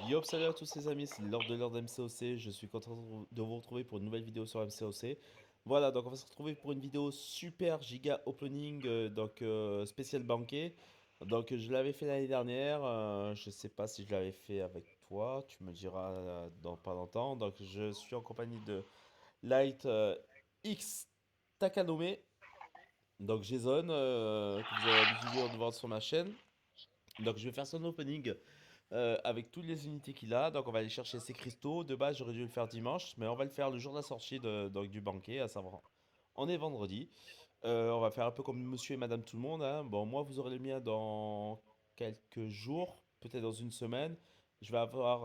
Yo, salut à tous les amis, c'est Lord MCOC, je suis content de vous retrouver pour une nouvelle vidéo sur MCOC. Voilà, donc on va se retrouver pour une vidéo super giga opening, spécial banquet. Donc je l'avais fait l'année dernière, je sais pas si je l'avais fait avec toi, tu me diras dans pas longtemps. Donc je suis en compagnie de Light X Takanome, donc Jason, que vous avez l'habitude de voir sur ma chaîne. Donc je vais faire son opening avec toutes les unités qu'il a. Donc on va aller chercher ses cristaux. De base, j'aurais dû le faire dimanche, mais on va le faire le jour de la sortie donc, du banquet, à savoir, on est vendredi. On va faire un peu comme monsieur et madame tout le monde, hein. Bon, moi, vous aurez le mien dans quelques jours, peut-être dans une semaine. Je vais avoir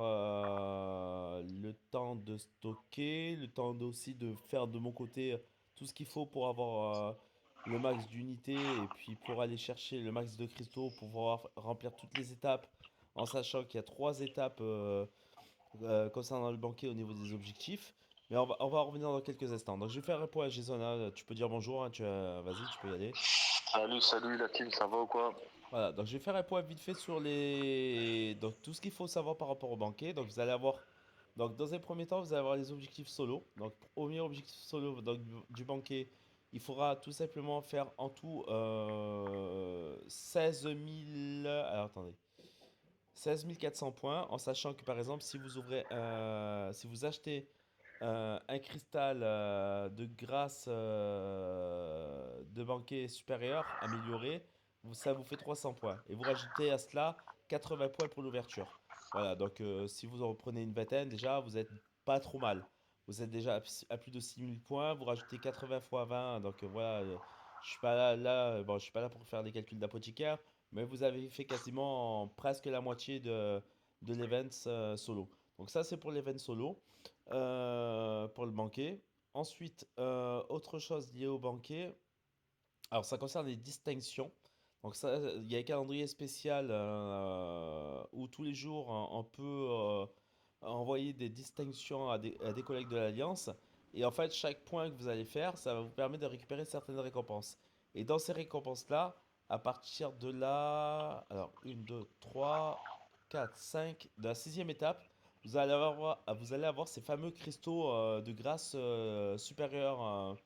le temps de stocker, le temps aussi de faire de mon côté tout ce qu'il faut pour avoir le max d'unités et puis pour aller chercher le max de cristaux pour pouvoir remplir toutes les étapes en sachant qu'il y a trois étapes concernant le banquet au niveau des objectifs. Mais on va en revenir dans quelques instants. Donc je vais faire un point à Jason, hein. Tu peux dire bonjour, hein, vas-y, tu peux y aller. Salut la team, ça va ou quoi? Voilà, donc je vais faire un point vite fait sur donc, tout ce qu'il faut savoir par rapport au banquet. Donc vous allez avoir, donc dans un premier temps, vous allez avoir les objectifs solo. Donc premier objectif solo donc, du banquet, il faudra tout simplement faire en tout 16 000... Alors attendez. 16 400 points, en sachant que par exemple, si vous achetez un cristal de grâce de banquet supérieur amélioré, ça vous fait 300 points. Et vous rajoutez à cela 80 points pour l'ouverture. Voilà, donc si vous en reprenez une vingtaine, déjà, vous êtes pas trop mal. Vous êtes déjà à plus de 6 000 points, vous rajoutez 80 fois 20, donc voilà, je suis pas bon, je suis pas là pour faire des calculs d'apothicaire, mais vous avez fait quasiment presque la moitié de l'event solo. Donc ça, c'est pour l'event solo, pour le banquet. Ensuite, autre chose liée au banquet, alors ça concerne les distinctions. Donc ça, il y a un calendrier spécial où tous les jours on peut envoyer des distinctions à des collègues de l'Alliance. Et en fait, chaque point que vous allez faire, ça va vous permettre de récupérer certaines récompenses. Et dans ces récompenses-là, à partir de là, alors 1, 2, 3, 4, 5, de la sixième étape, vous allez avoir ces fameux cristaux de grâce supérieurs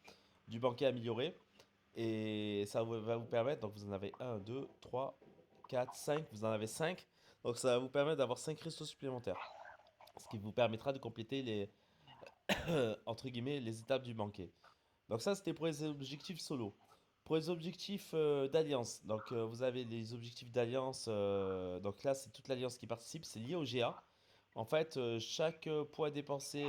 du banquet amélioré. Et ça va vous permettre, donc vous en avez 1, 2, 3, 4, 5, vous en avez 5. Donc ça va vous permettre d'avoir 5 cristaux supplémentaires. Ce qui vous permettra de compléter entre guillemets, les étapes du banquet. Donc ça, c'était pour les objectifs solo. Pour les objectifs d'alliance, donc vous avez les objectifs d'alliance, donc là c'est toute l'alliance qui participe, c'est lié au GA. En fait, chaque poids dépensé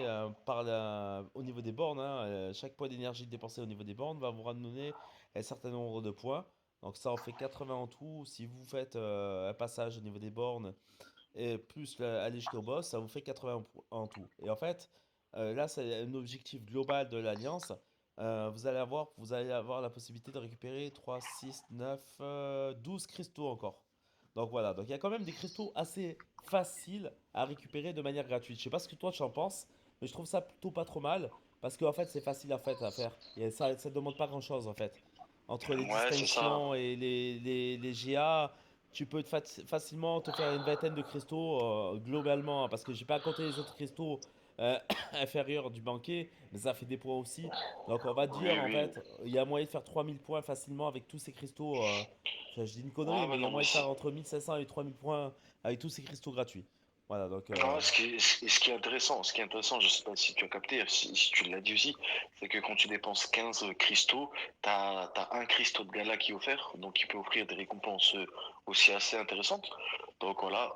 au niveau des bornes, hein, chaque poids d'énergie dépensé au niveau des bornes va vous ramener un certain nombre de points. Donc ça en fait 80 en tout. Si vous faites un passage au niveau des bornes et plus aller jusqu'au boss, ça vous fait 80 en tout. Et en fait, là c'est un objectif global de l'Alliance. Vous allez avoir la possibilité de récupérer 3, 6, 9, 12 cristaux encore. Donc voilà, donc il y a quand même des cristaux assez faciles à récupérer de manière gratuite. Je sais pas ce que toi tu en penses, mais je trouve ça plutôt pas trop mal parce qu'en fait c'est facile à faire. Et ça demande pas grand chose en fait. Entre les Ouais, c'est ça. distinctions et les GA, tu peux facilement te faire une vingtaine de cristaux globalement, hein, parce que j'ai pas compté les autres cristaux inférieurs du banquet, mais ça fait des points aussi. Donc on va dire Oui, en oui. fait, il y a moyen de faire 3000 points facilement avec tous ces cristaux. Je dis une connerie, Ouais, mais ouais, il y a non, mais moyen de faire entre 1500 et 3000 points avec tous ces cristaux gratuits. Voilà, donc non, ce qui est intéressant, je sais pas si tu as capté, si tu l'as dit aussi, c'est que quand tu dépenses 15 cristaux, t'as un cristaux de gala qui est offert, donc qui peut offrir des récompenses aussi assez intéressantes. Donc voilà,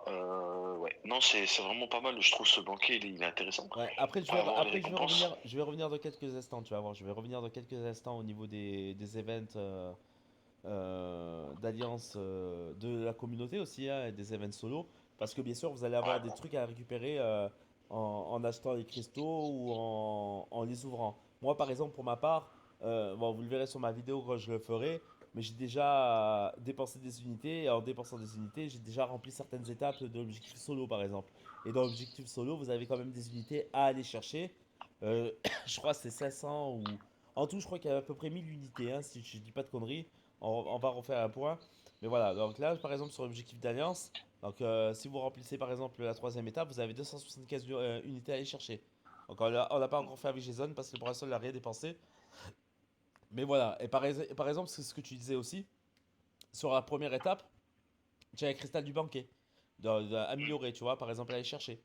ouais. Non, c'est vraiment pas mal, je trouve ce banquet, il est intéressant. ouais, Après avoir les récompenses. je vais revenir dans quelques instants, tu vas voir, je vais revenir dans quelques instants au niveau des events d'alliance de la communauté aussi, hein, et des events solo. Parce que bien sûr, vous allez avoir des Ouais. trucs à récupérer en achetant les cristaux ou en les ouvrant. Moi, par exemple, pour ma part, bon, vous le verrez sur ma vidéo quand je le ferai, mais j'ai déjà dépensé des unités. Et en dépensant des unités, j'ai déjà rempli certaines étapes de l'objectif solo, par exemple. Et dans l'objectif solo, vous avez quand même des unités à aller chercher. Euh, je crois que c'est 500 ou... En tout, je crois qu'il y a à peu près 1000 unités, hein, si je dis pas de conneries. On va refaire un point. Mais voilà, donc là, par exemple, sur l'objectif d'alliance, donc si vous remplissez par exemple la troisième étape, vous avez 275 unités à aller chercher. Donc on l'a pas encore fait avec Jason parce que pour l'instant, il n'a rien dépensé. Mais voilà, et par exemple, c'est ce que tu disais aussi, sur la première étape, tu as un cristal du banquet, améliorer, tu vois, par exemple, aller chercher.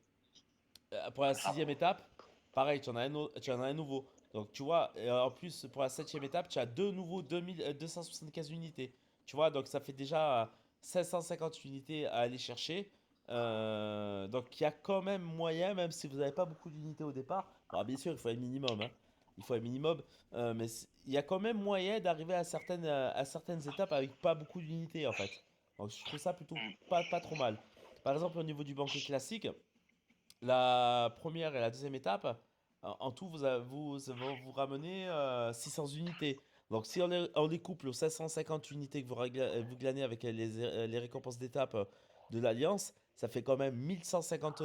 Pour la Ah, sixième étape, pareil, tu en as un nouveau. Donc tu vois, et en plus pour la septième étape, tu as deux nouveaux 275 unités. Tu vois, donc ça fait déjà 550 unités à aller chercher. Donc il y a quand même moyen, même si vous n'avez pas beaucoup d'unités au départ. Bon, bien sûr, il faut un minimum, hein. Il faut un minimum. Mais il y a quand même moyen d'arriver à certaines étapes avec pas beaucoup d'unités en fait. Donc je trouve ça plutôt pas trop mal. Par exemple, au niveau du banquet classique, la première et la deuxième étape, en tout, vous ramenez 600 unités. Donc, si on les couple aux 750 unités que vous glanez avec les récompenses d'étape de l'Alliance, ça fait quand même 1150.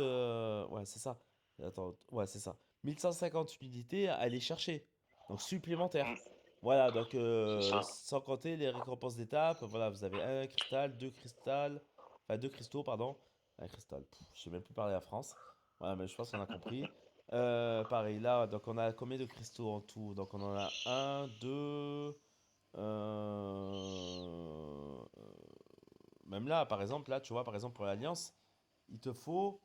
Ouais, c'est ça. Attends, ouais, c'est ça. 1150 unités à aller chercher. Donc, supplémentaires. mm, Voilà, donc c'est ça. sans compter les récompenses d'étape. Voilà, vous avez un cristal, deux cristals. Enfin, deux cristaux, pardon. Un cristal. Je sais même plus parler à France. Ouais, mais je pense qu'on a compris. Pareil, là, donc on a combien de cristaux en tout? Donc on en a un, deux. Même là, par exemple, là, tu vois, par exemple, pour l'Alliance, il te faut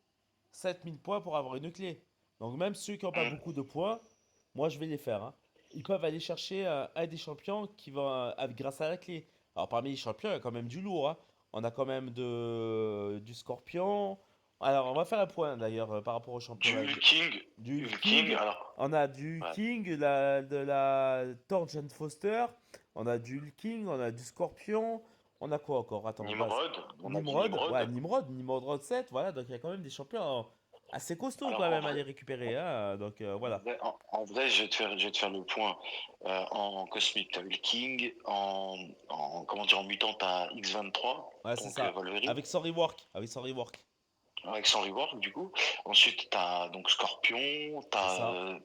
7000 points pour avoir une clé. Donc même ceux qui n'ont pas Mm. beaucoup de points, moi je vais les faire, hein. Ils peuvent aller chercher un des champions qui va grâce à la clé. Alors parmi les champions, il y a quand même du lourd, hein. On a quand même du Scorpion. Alors on va faire un point d'ailleurs par rapport aux champions là. Du King, Du King, King, alors, on a du ouais. King, de la Thor Jane Foster, on a du King, on a du Scorpion, on a quoi encore? Attends, Nimrod, on a du Nimrod, ouais, Nimrod. Nimrod 7, voilà, donc il y a quand même des champions assez costauds quand Alors, même à les récupérer, hein, donc voilà. en vrai, je vais te faire le point. En cosmique, t'as eu le King. Comment dire, en mutant, t'as X-23, Ouais, c'est donc ça, Wolverine, avec son rework, avec son rework, du coup. Ensuite, t'as donc Scorpion, c'est ça,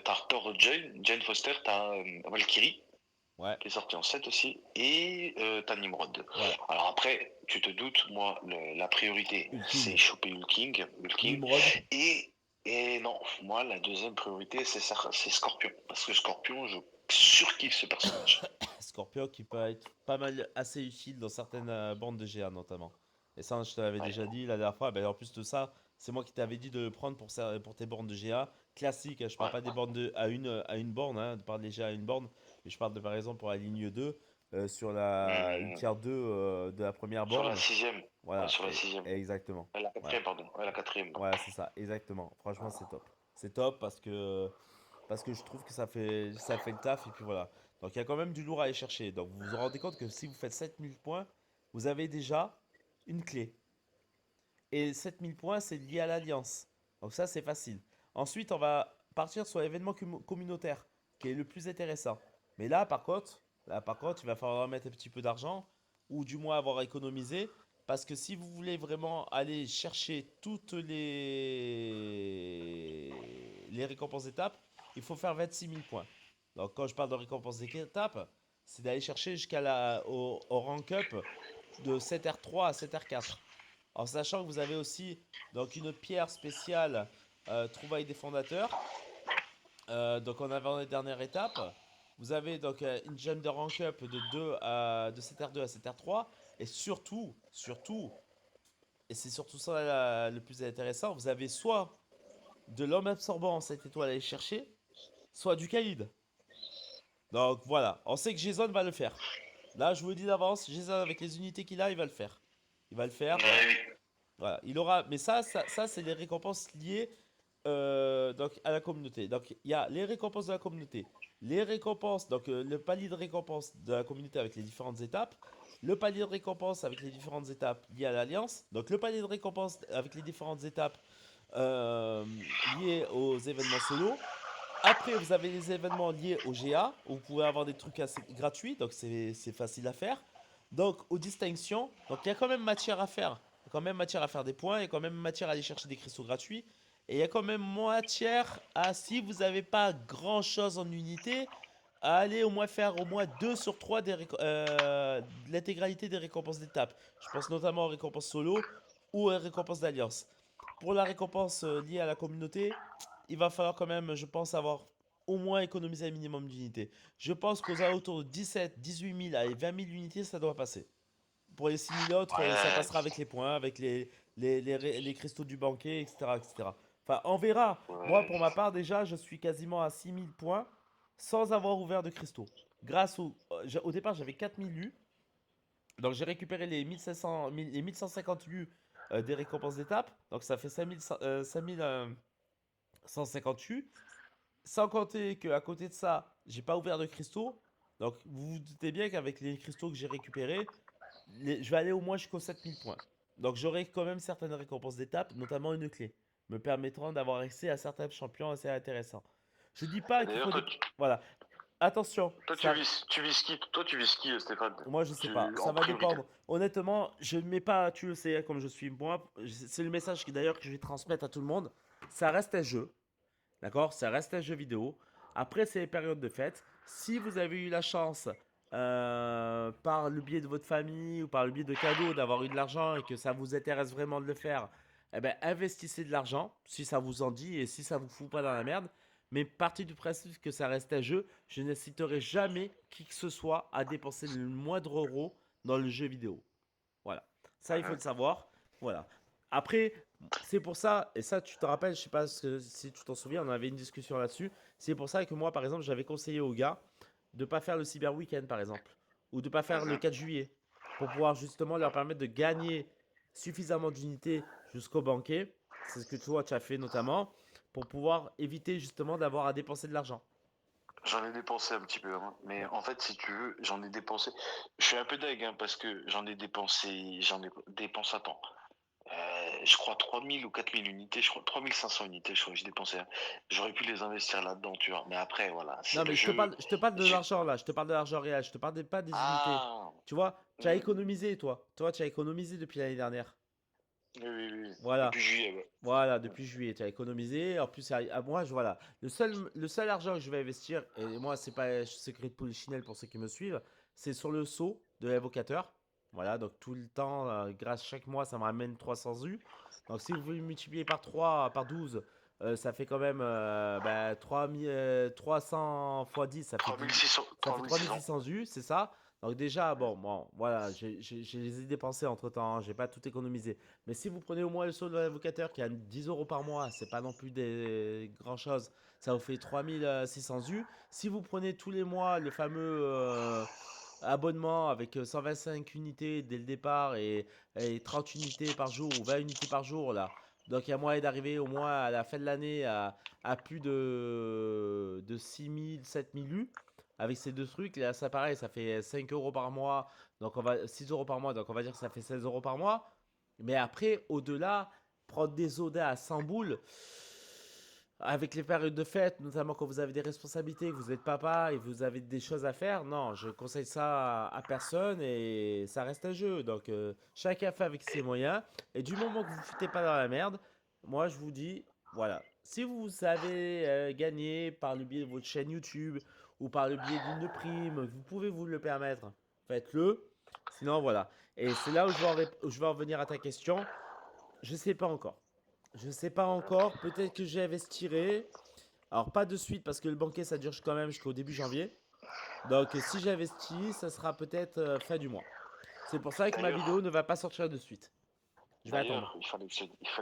t'as Thor Jane Foster, t'as Valkyrie, ouais, qui est sorti en 7 aussi, et t'as Nimrod. ouais, Alors après, tu te doutes, moi, la priorité, c'est King, choper Hulking, Hulking, Nimrod, et, et non, moi, la deuxième priorité, c'est Scorpion, parce que Scorpion, je surkiffe ce personnage. Scorpion qui peut être pas mal assez utile dans certaines bandes de GA notamment. Et ça, je te l'avais Ouais, déjà dit la dernière fois. Ben, en plus de ça, c'est moi qui t'avais dit de le prendre pour tes bornes de GA classiques, hein. Je parle ouais. pas des bornes à une borne, hein, de parler GA à une borne, mais je parle de par exemple pour la ligne 2 sur la une Hum, tier 2 de la première sur la borne. sixième, ouais, Voilà, sur la sixième. exactement. La Voilà, quatrième, pardon, ouais, la quatrième. voilà, c'est ça, exactement. Franchement, c'est top. C'est top parce que je trouve que ça fait le taf et puis voilà. Donc il y a quand même du lourd à aller chercher. Donc vous vous rendez compte que si vous faites 7000 points, vous avez déjà une clé. Et 7000 points, c'est lié à l'alliance. Donc ça, c'est facile. Ensuite, on va partir sur l'événement communautaire, qui est le plus intéressant. Mais là, par contre, il va falloir mettre un petit peu d'argent, ou du moins avoir économisé, parce que si vous voulez vraiment aller chercher toutes les récompenses d'étape, il faut faire 26 000 points. Donc quand je parle de récompenses d'étape, c'est d'aller chercher au rank up de 7R3 à 7R4. En sachant que vous avez aussi donc une pierre spéciale trouvaille des fondateurs. Donc en avant les dernières étapes. Vous avez donc une gemme de rank up de 7R2 à 7R3. Et surtout, et c'est surtout ça le plus intéressant, vous avez soit de l'homme absorbant 7 étoiles à aller chercher, soit du Khalid. Donc voilà, on sait que Jason va le faire. Là, je vous le dis d'avance, Jason avec les unités qu'il a, il va le faire. Il va le faire, voilà. Ouais, oui. Voilà, il aura. Mais ça c'est les récompenses liées donc à la communauté. Donc il y a les récompenses de la communauté, les récompenses, donc le palier de récompense de la communauté avec les différentes étapes, le palier de récompense avec les différentes étapes liées à l'alliance, donc le palier de récompense avec les différentes étapes euh, liées aux événements solo. Après, vous avez les événements liés au GA, où vous pouvez avoir des trucs assez gratuits, donc c'est facile à faire. Donc, aux distinctions, donc il y a quand même matière à faire. Il y a quand même matière à faire des points, il y a quand même matière à aller chercher des cristaux gratuits. Et il y a quand même matière à, si vous n'avez pas grand chose en unité, allez au moins faire au moins 2 sur 3 de l'intégralité des récompenses d'étape. Je pense notamment aux récompenses solo ou aux récompenses d'alliance. Pour la récompense liée à la communauté, il va falloir quand même, je pense, avoir au moins économisé un minimum d'unités. Je pense qu'aux alentours de 17, 18 000 à 20 000 unités, ça doit passer. Pour les 6 000 autres, ça Ouais, passera avec les points, avec les cristaux du banquet, etc., etc. Enfin, on verra. Moi, pour ouais. ma part, déjà, je suis quasiment à 6 000 points sans avoir ouvert de cristaux. Grâce au départ, j'avais 4 000 U. Donc, j'ai récupéré les 1500, les 1150 U des récompenses d'étape. Donc, ça fait 5150 U. Sans compter qu'à côté de ça, j'ai pas ouvert de cristaux. Donc, vous vous doutez bien qu'avec les cristaux que j'ai récupérés, je vais aller au moins jusqu'aux 7 000 points. Donc j'aurai quand même certaines récompenses d'étape, notamment une clé, me permettant d'avoir accès à certains champions assez intéressants. Je dis pas Et qu'il d'ailleurs, faut Voilà. Attention, toi, ça... tu vis qui? Toi, tu vis qui, Stéphane? Moi je sais pas, ça En va priorité. dépendre. Honnêtement, je ne mets pas, tu le sais, hein, comme je suis moi, c'est le message d'ailleurs que je vais transmettre à tout le monde. Ça reste un jeu, d'accord? Ça reste un jeu vidéo. Après, c'est les périodes de fête. Si vous avez eu la chance, par le biais de votre famille ou par le biais de cadeaux, d'avoir eu de l'argent et que ça vous intéresse vraiment de le faire, eh ben, investissez de l'argent si ça vous en dit et si ça vous fout pas dans la merde. Mais partie du principe que ça reste un jeu, je n'inciterai jamais qui que ce soit à dépenser le moindre euro dans le jeu vidéo. Voilà. Ça, il faut Mhm. le savoir. Voilà. Après, c'est pour ça, et ça, tu te rappelles, je sais pas si tu t'en souviens, on avait une discussion là-dessus. C'est pour ça que moi, par exemple, j'avais conseillé aux gars de pas faire le Cyber Weekend, par exemple, ou de pas faire le Mhm. 4 juillet, pour pouvoir justement leur permettre de gagner suffisamment d'unités jusqu'au banquet. C'est ce que toi, tu as fait notamment, pour pouvoir éviter justement d'avoir à dépenser de l'argent. J'en ai dépensé un petit peu, hein. Mais en fait, si tu veux, j'en ai dépensé. Je suis un peu deg, hein, parce que j'en ai dépensé, attends, je crois 3000 ou 4000 unités, je crois 3500 unités, je crois que j'ai dépensé, hein. J'aurais pu les investir là-dedans, tu vois. Mais après, voilà, Non, c'est le mais jeu. je te parle de J'ai- l'argent là, je te parle de l'argent réel, je te parle pas des unités. Ah, Tu vois, tu as hmm. économisé toi. Toi, tu as économisé depuis l'année dernière. Oui, oui, oui. Voilà, Depuis juillet, ouais. voilà, depuis juillet, tu as économisé. En plus, moi, voilà, le seul argent que je vais investir, et moi, c'est pas un secret de polichinelle pour ceux qui me suivent, c'est sur le saut de l'invocateur. Voilà, donc tout le temps, grâce chaque mois, ça me ramène 300 U. Donc si vous multipliez par 3, par 12, ça fait quand même 300 fois 10, ça fait 3600. 3600 U, c'est ça. Donc déjà, bon, voilà, je les ai dépensés entre-temps, hein, j'ai pas tout économisé. Mais si vous prenez au moins le saut de l'invocateur qui a 10 euros par mois, c'est pas non plus des grand chose. Ça vous fait 3600 U. Si vous prenez tous les mois le fameux abonnement avec 125 unités dès le départ et 30 unités par jour ou 20 unités par jour là. Donc il y a moyen d'arriver au moins à la fin de l'année à plus de 6000, 7000 U. Avec ces deux trucs, là, ça pareil, ça fait 5 euros par mois, donc 6 euros par mois, donc on va dire que ça fait 16 euros par mois. Mais après, au-delà, prendre des sodas à 100 boules, avec les périodes de fête, notamment quand vous avez des responsabilités, que vous êtes papa et vous avez des choses à faire, non, je conseille ça à personne et ça reste un jeu. Donc chacun fait avec ses moyens. Et du moment que vous ne foutez pas dans la merde, moi je vous dis, voilà, si vous savez gagner par le biais de votre chaîne YouTube ou par le biais d'une prime, vous pouvez vous le permettre, faites-le. Sinon, voilà. Et c'est là où je vais en venir à ta question. Je sais pas encore. Je sais pas encore. Peut-être que j'investirai. Alors, pas de suite parce que le banquet ça dure quand même jusqu'au début janvier. Donc, si j'investis, ça sera peut-être fin du mois. C'est pour ça que ma vidéo D'ailleurs, ne va pas sortir de suite. Je vais attendre. il fallait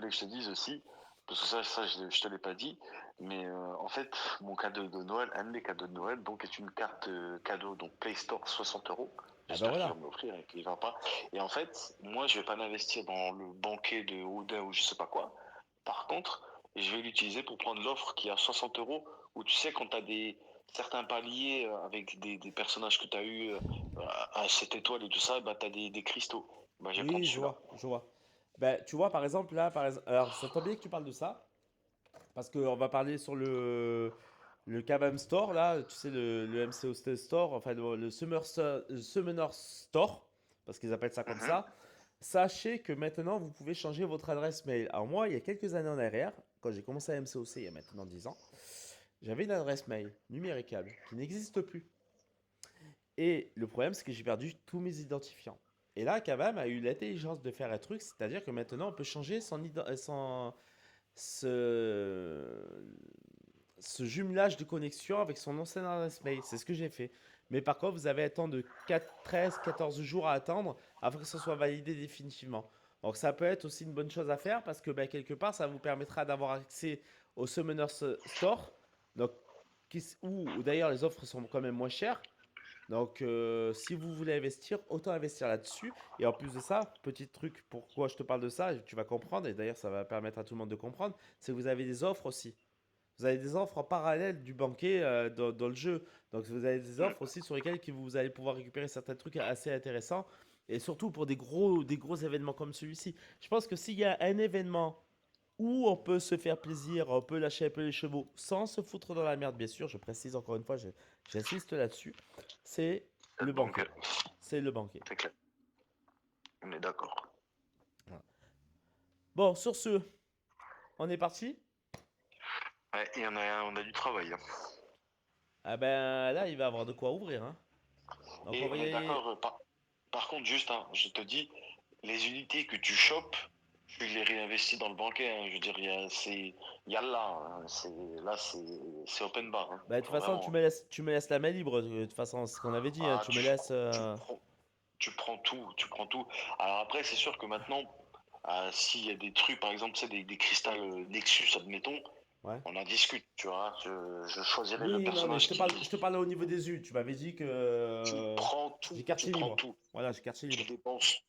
que je te dise aussi, parce que ça je te l'ai pas dit, mais en fait, mon cadeau de Noël, un de mes cadeaux de Noël, donc, est une carte cadeau, donc Play Store 60 euros. Ah ben J'espère qu'il va voilà. me l'offrir et qu'il va pas. Et en fait, moi, je vais pas l'investir dans le banquet de Oudin ou je sais pas quoi. Par contre, je vais l'utiliser pour prendre l'offre qui est à 60 euros, où tu sais, quand tu as certains paliers avec des personnages que tu as eu à cette étoile et tout ça, bah, tu as des cristaux. Bah, je vais prendre Oui, celui-là. je vois. Ben, tu vois, par exemple, là, alors ça tombe bien que tu parles de ça. Parce qu'on va parler sur le Kabam Store, là, tu sais, le MCO Store, enfin le Summoner Store, parce qu'ils appellent ça comme Mhm. ça. Sachez que maintenant, vous pouvez changer votre adresse mail. Alors moi, il y a quelques années en arrière, quand j'ai commencé à MCOC, il y a maintenant 10 ans, j'avais une adresse mail numéricable qui n'existe plus. Et le problème, c'est que j'ai perdu tous mes identifiants. Et là, Kavam a eu l'intelligence de faire un truc, c'est-à-dire que maintenant, on peut changer ce, ce jumelage de connexion avec son ancienne adresse mail. C'est ce que j'ai fait. Mais par contre, vous avez un temps de 13, 14 jours à attendre afin que ce soit validé définitivement. Donc ça peut être aussi une bonne chose à faire parce que ben, quelque part, ça vous permettra d'avoir accès au Summoner's Store. Donc, où d'ailleurs les offres sont quand même moins chères. Donc, si vous voulez investir, autant investir là-dessus. Et en plus de ça, petit truc, pourquoi je te parle de ça, et tu vas comprendre, et d'ailleurs ça va permettre à tout le monde de comprendre, c'est que vous avez des offres aussi. Vous avez des offres en parallèle du banquet dans le jeu. Donc, vous avez des Mm. offres aussi sur lesquelles vous allez pouvoir récupérer certains trucs assez intéressants. Et surtout pour des gros événements comme celui-ci. Je pense que s'il y a un événement où on peut se faire plaisir, on peut lâcher un peu les chevaux sans se foutre dans la merde, bien sûr, je précise encore une fois, j'insiste là-dessus, c'est le Donc, banquet. C'est le banquet. c'est clair. On est d'accord. Voilà. Bon, sur ce, on est parti. Ouais, et on a du travail, hein. Ah ben là, il va avoir de quoi ouvrir, hein. Donc on Et va on y est aller. d'accord, par contre, juste, hein, je te dis, les unités que tu chopes, tu les réinvestis dans le banquet, hein. Je veux dire, il y a là, hein. C'est open bar, hein. Bah, de toute façon, Vraiment. tu me laisses la main libre. De toute façon, c'est ce qu'on avait dit, hein. Ah, Tu me laisses. tu prends tout, tu prends tout. Alors après, c'est sûr que maintenant, s'il y a des trucs, par exemple, c'est des cristals Nexus, admettons, Ouais. on en discute, tu vois. Je choisirai le Oui, non, mais personnage je te parle au niveau des U. Tu m'avais dit que j'ai tu quartier prends libre. tout. Voilà, j'ai quartier libre.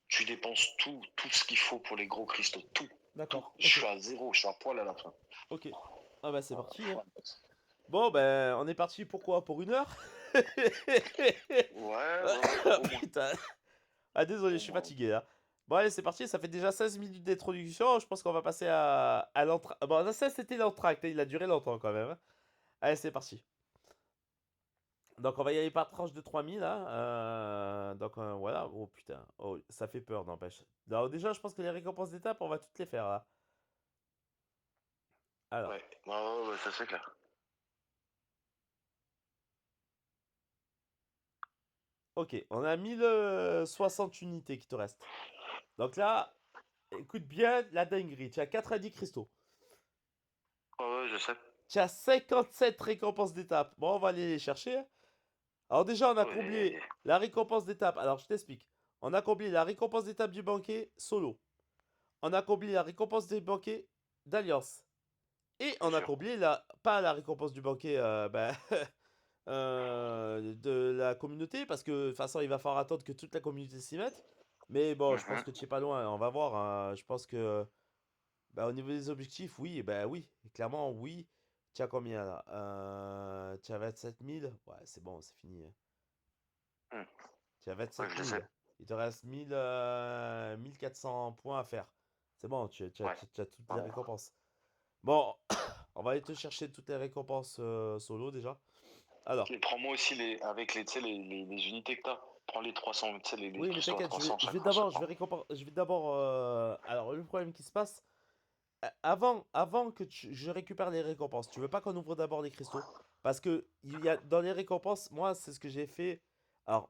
Tu dépenses tout ce qu'il faut pour les gros cristaux, tout, tout. D'accord, Je ok, suis à zéro, je suis à poil à la fin. ok. Ah bah c'est parti, hein. Ouais, Bon, ben, on est parti pour quoi? Pour 1 heure? ouais, ouais, au moins, Putain. Ah, désolé, je au suis moins. fatigué, là. Bon, allez, c'est parti. Ça fait déjà 16 minutes d'introduction. Je pense qu'on va passer à l'entracte. Bon, ça, c'était l'entracte, hein. Il a duré longtemps, quand même, hein. Allez, c'est parti. Donc, on va y aller par tranche de 3000, là. Donc, voilà. Oh, putain. Oh, ça fait peur, n'empêche. Alors, déjà, je pense que les récompenses d'étape, on va toutes les faire, là. Alors, Ouais, ouais, ouais, ça c'est clair. ok. On a 1060 unités qui te restent. Donc là, écoute bien la dinguerie. Tu as 90 cristaux. Ouais, ouais, je sais. Tu as 57 récompenses d'étape. Bon, on va aller les chercher. Alors déjà, on a Ouais, comblé la récompense d'étape. Alors, je t'explique. On a comblé la récompense d'étape du banquet solo. On a comblé la récompense des banquets d'Alliance. Et bien on a sûr. comblé pas la récompense du banquet de la communauté. Parce que de toute façon, il va falloir attendre que toute la communauté s'y mette. Mais bon, je pense Mhm. que tu es pas loin. On va voir, hein. Je pense que bah, au niveau des objectifs, oui. Bah oui. Clairement, oui. Tu as combien là Tu as 27 000. Ouais, c'est bon, c'est fini, hein. Mm. Tu as Ouais, 27 je le sais. 000. Il te reste 1400 points à faire. C'est bon, Ouais. tu as toutes les Ouais. récompenses. Bon, on va aller te chercher toutes les récompenses solo déjà. Alors, Et prends-moi aussi avec tu sais, les unités que t'as. Prends les 300, tu sais, les oui, mais cristaux à t'inquiète, 300 chaque fois, je vais je vais d'abord. Alors, le problème qui se passe, avant que je récupère les récompenses, tu veux pas qu'on ouvre d'abord les cristaux? Parce que il y a, dans les récompenses, moi, c'est ce que j'ai fait. Alors,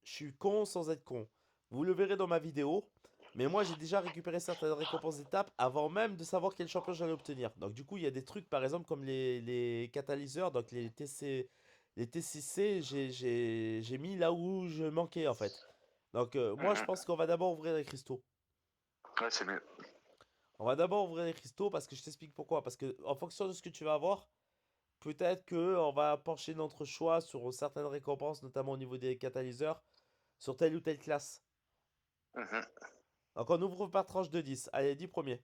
je suis con sans être con. Vous le verrez dans ma vidéo. Mais moi, j'ai déjà récupéré certaines récompenses d'étape avant même de savoir quel champion j'allais obtenir. Donc, du coup, il y a des trucs, par exemple, comme les catalyseurs, donc les TCC, j'ai mis là où je manquais, en fait. Donc, moi, je Mhm. pense qu'on va d'abord ouvrir les cristaux. Ouais, c'est mieux. On va d'abord ouvrir les cristaux parce que je t'explique pourquoi. Parce que, en fonction de ce que tu vas avoir, peut-être que on va pencher notre choix sur certaines récompenses, notamment au niveau des catalyseurs, sur telle ou telle classe. Mhm. Donc on ouvre par tranche de 10. Allez, 10 premiers.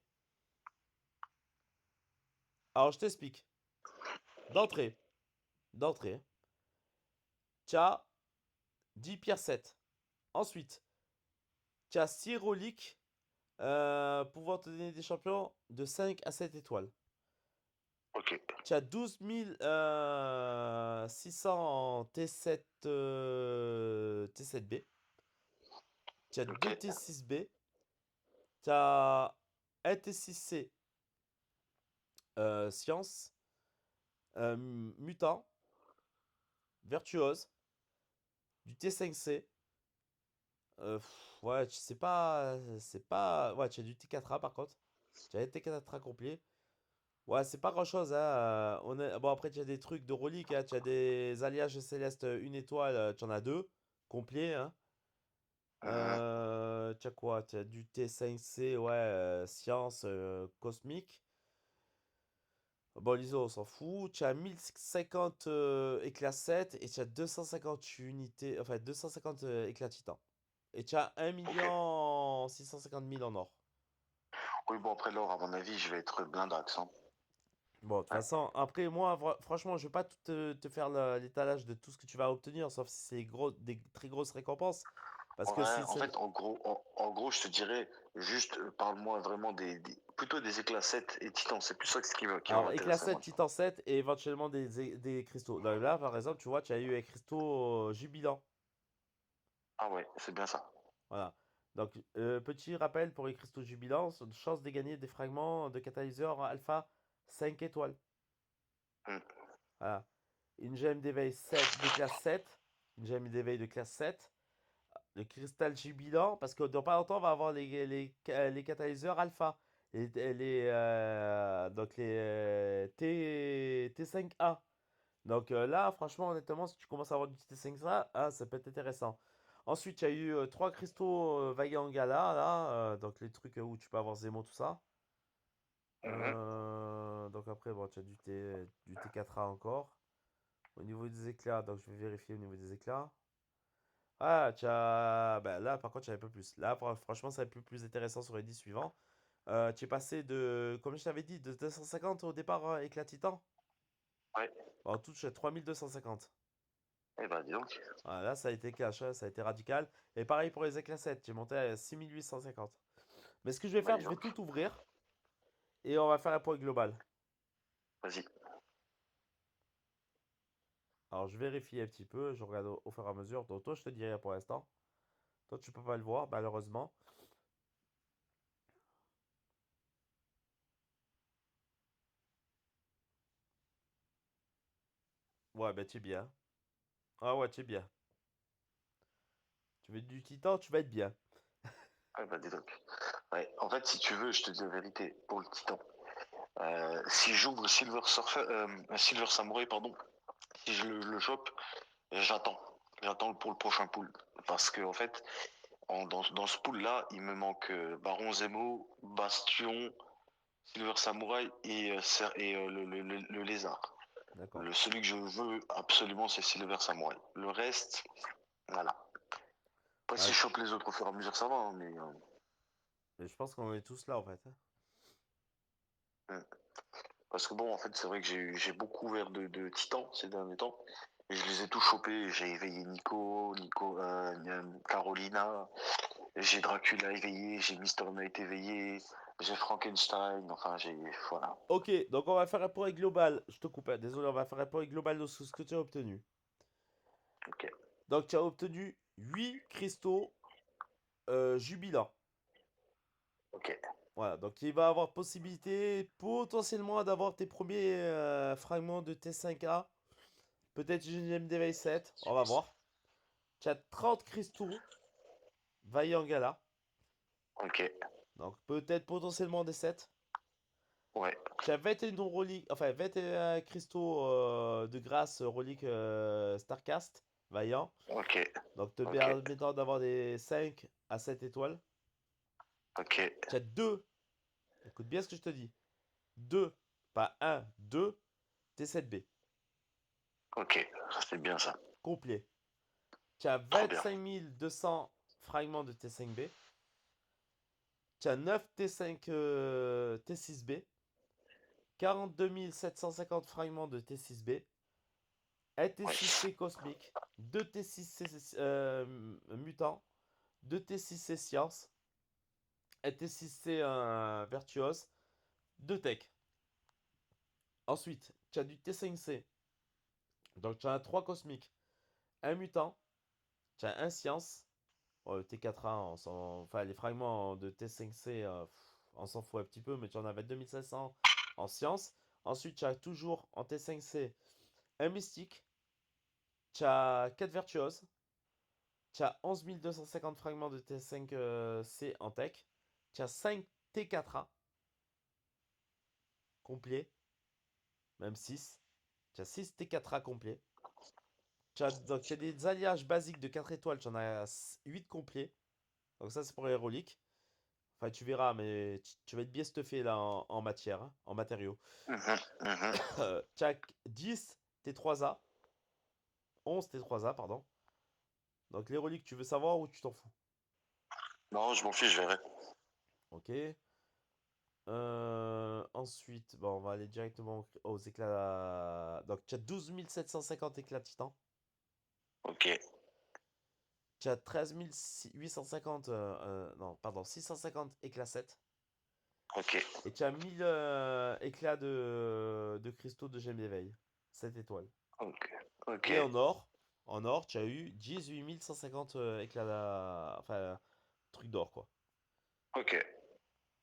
Alors je t'explique. D'entrée. D'entrée. Tu as 10 pierres 7. Ensuite, tu as 6 reliques pouvant te donner des champions de 5 à 7 étoiles. Ok. Tu as 12 600 T7, T7B. Tu as Ok. 2 T6B. Tu as un T6C science. Mutant, Virtuose, du T5C. Ouais, c'est pas. Ouais, tu as du T4A par contre. Tu as un T4A complet. Ouais, c'est pas grand-chose, hein. Bon, après, tu as des trucs de reliques, hein. Tu as des alliages célestes, une étoile, tu en as deux, complets, hein. Mhm. Tu as quoi? Tu as du T5C, ouais, science cosmique. Bon, l'ISO, on s'en fout. Tu as 1050 éclats 7 et tu as 250 unités, enfin 250 éclats titan. Et tu as un Ok. million 650 000 en or. Oui, bon, après l'or, à mon avis, je vais être blindax, hein. Bon, de toute Ouais. façon, après, moi, franchement, je vais pas tout te faire l'étalage de tout ce que tu vas obtenir, sauf si c'est des très grosses récompenses. Parce que Ouais, si en c'est. fait, en gros, je te dirais, juste parle-moi vraiment plutôt des éclats 7 et Titan. C'est plus ça qui va Alors, éclat m'intéresser, 7, moi. titan 7 et éventuellement des cristaux. Là, par exemple, tu vois, tu as eu un cristaux jubilant. Ah ouais, c'est bien ça. Voilà. Donc, petit rappel pour les cristaux jubilants, chance de gagner des fragments de catalyseur alpha 5 étoiles. Hmm. Voilà. Une gemme d'éveil 7, de classe 7. Une gemme d'éveil de classe 7. Le cristal jubilant, parce que dans pas longtemps, on va avoir les catalyseurs alpha. Donc les T5A. Donc là, franchement, honnêtement, si tu commences à avoir du T5A, ça peut être intéressant. Ensuite, il y a eu trois cristaux Vaillant Gala, là, donc les trucs où tu peux avoir Zemo, tout ça. Mhm. Donc après, bon, tu as du T4A encore. Au niveau des éclats, donc je vais vérifier au niveau des éclats. Ah, ben là, par contre, tu as un peu plus. Là, franchement, c'est un peu plus intéressant sur les 10 suivants. Tu es passé de, comme je t'avais dit, de 250 au départ éclat titan. Ouais. Bon, en tout, tu as 3250. Eh ben, dis donc. Voilà, là, ça a été cash, hein, ça a été radical. Et pareil pour les éclats 7, j'ai monté à 6850. Mais ce que je vais Bah, faire, dis je vais donc. tout ouvrir et on va faire un point global. Vas-y. Alors, je vérifie un petit peu, je regarde au fur et à mesure. Donc, toi, je te dirai pour l'instant. Toi, tu peux pas le voir, malheureusement. Ouais, ben, tu es bien. Ah ouais, tu es bien. Tu veux du titan, tu vas être bien. Ouais, bah, dis donc. Ouais. En fait, si tu veux, je te dis la vérité, pour le Titan. Si j'ouvre Silver Samurai, pardon, si je le chope, j'attends. J'attends pour le prochain pool. Parce que, en fait, dans ce pool-là, il me manque Baron Zemo, Bastion, Silver Samurai et le lézard. D'accord. Celui que je veux absolument, c'est Silver Samurai. Le reste, voilà. Après, si Ouais, je chope les autres au fur et à mesure, ça va, hein, mais mais je pense qu'on est tous là, en fait, hein. hmm. Parce que bon, en fait, c'est vrai que j'ai beaucoup ouvert de titans ces derniers temps. Et je les ai tous chopés. J'ai éveillé Carolina, j'ai Dracula éveillé, j'ai Mister Knight éveillé, j'ai Frankenstein, enfin, voilà. Ok, donc on va faire un point global. Je te coupe, hein, désolé, on va faire un point global de ce que tu as obtenu. Ok, Donc, tu as obtenu 8 cristaux jubilants. ok, Voilà, donc il va avoir possibilité potentiellement d'avoir tes premiers fragments de T5A. Peut-être une gemme d'éveil 7, on va voir. Tu as 30 cristaux Vaillant Gala. ok, Donc peut-être potentiellement des 7. ouais, Tu as 21 reliques, enfin 21 cristaux de grâce reliques Starcast Vaillant. ok, Donc te ok, permettant d'avoir des 5 à 7 étoiles. ok, Tu as 2, écoute bien ce que je te dis. 2, pas un, 2 T7B ok, ça c'est bien ça. complet. Tu as Trop bien. 25 200 fragments de T5B. Tu as 9 T5 T6B. 42 750 fragments de T6B. Un Ouais, T6C cosmique. 2 T6C mutants. 2 T6C science. Un T6C virtuose. 2 tech. Ensuite, tu as du T5C. Donc tu as un 3 cosmique. Un mutant. Tu as un science. Bon, le T4A, enfin les fragments de T5C, on s'en fout un petit peu, mais tu en avais 2500 en science. Ensuite, tu as toujours en T5C un mystique. Tu as 4 virtuoses. Tu as 11 250 fragments de T5C en tech. Tu as 5 T4A complets, même 6. Tu as 6 T4A complets. Donc, tu as des alliages basiques de 4 étoiles, tu en as 8 complets. Donc, ça, c'est pour les reliques. Enfin, tu verras, mais tu vas être bien stuffé là en matière, hein, en matériaux. Mhm, mhm. Tu as 10 T3A, 11 T3A, pardon. Donc, les reliques, tu veux savoir ou tu t'en fous? Non, je m'en fiche, je verrai. Ok. Ensuite, bon, on va aller directement aux éclats. Donc, tu as 12 750 éclats titan. Ok, Tu as 13 850. Non, pardon, 650 éclats 7. ok, Et tu as 1000 éclats de cristaux de gemme d'éveil. 7 étoiles. ok, ok, Et en or, tu as eu 18 150 éclats. Enfin, trucs d'or, quoi. ok,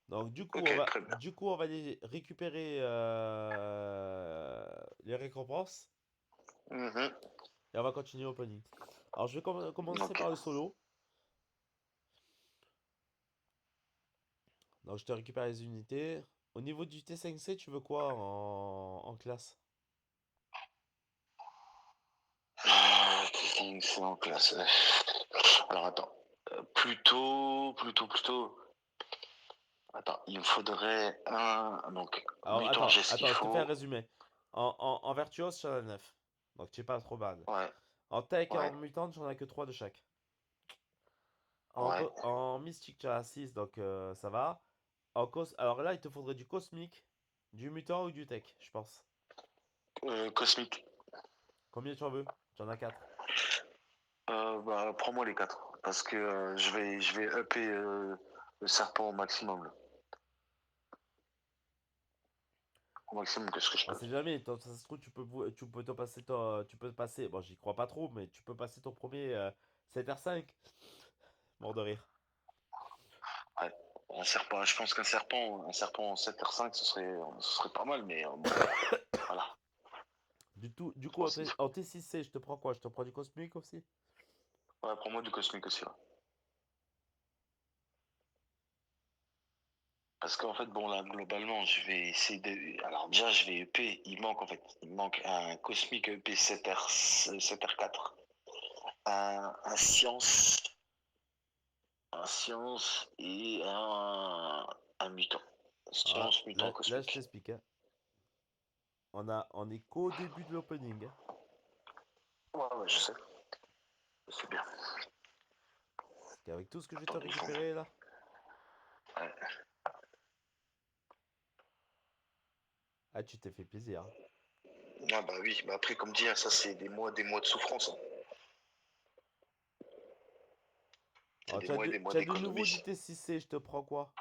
Donc, ok, très bien. du coup, on va aller récupérer les récompenses. Mhm, Et on va continuer opening. Alors, je vais commencer ok. par le solo. Donc, je te récupère les unités. Au niveau du T5C, tu veux quoi en classe? C'est en classe. Alors attends. Plutôt. Attends, il me faudrait un. Donc, Alors, mutant, j'ai ce qu'il je te fais un faut. résumé. En virtuose, j'en ai 9. Donc, tu es pas trop bad. Ouais, En tech et en ouais, mutante, j'en ai que 3 de chaque. ouais. En mystique, tu as 6, donc ça va. Alors là, il te faudrait du cosmique, du mutant ou du tech, je pense. Cosmique. Combien tu en veux? Tu en as 4. Bah, prends-moi les quatre. Parce que je vais upper le serpent au maximum, là. Au maximum que ce que je On peux. sait jamais, ça se trouve, tu peux te passer tu peux passer, bon, j'y crois pas trop, mais tu peux passer ton premier 7R5. Mort de rire. Ouais. Un serpent, je pense qu'un serpent en 7R5, ce serait pas mal, mais bon, voilà. Du coup, Bon, c'est- en T6C, je te prends quoi? Je te prends du cosmique aussi? Ouais, prends-moi du cosmique aussi, ouais. Parce qu'en fait, bon, là, globalement, je vais essayer de. Alors, déjà, je vais EP. Il manque un cosmique EP 7R, 7R4, un science, et un mutant. Ah, Science, mutant, là, je cosmique. t'explique, hein. On est qu'au début de l'opening, hein. Ouais, ouais, je sais. Je sais bien. Parce qu'avec tout ce que je vais te Attends 2 secondes. récupérer là. Ouais. Ah, tu t'es fait plaisir, hein. Ah bah oui, bah après, comme dit, hein, ça, c'est des mois de souffrance, hein. C'est Alors, des mois et des mois tu as de nouveau du d'économie. T6C, je te prends quoi?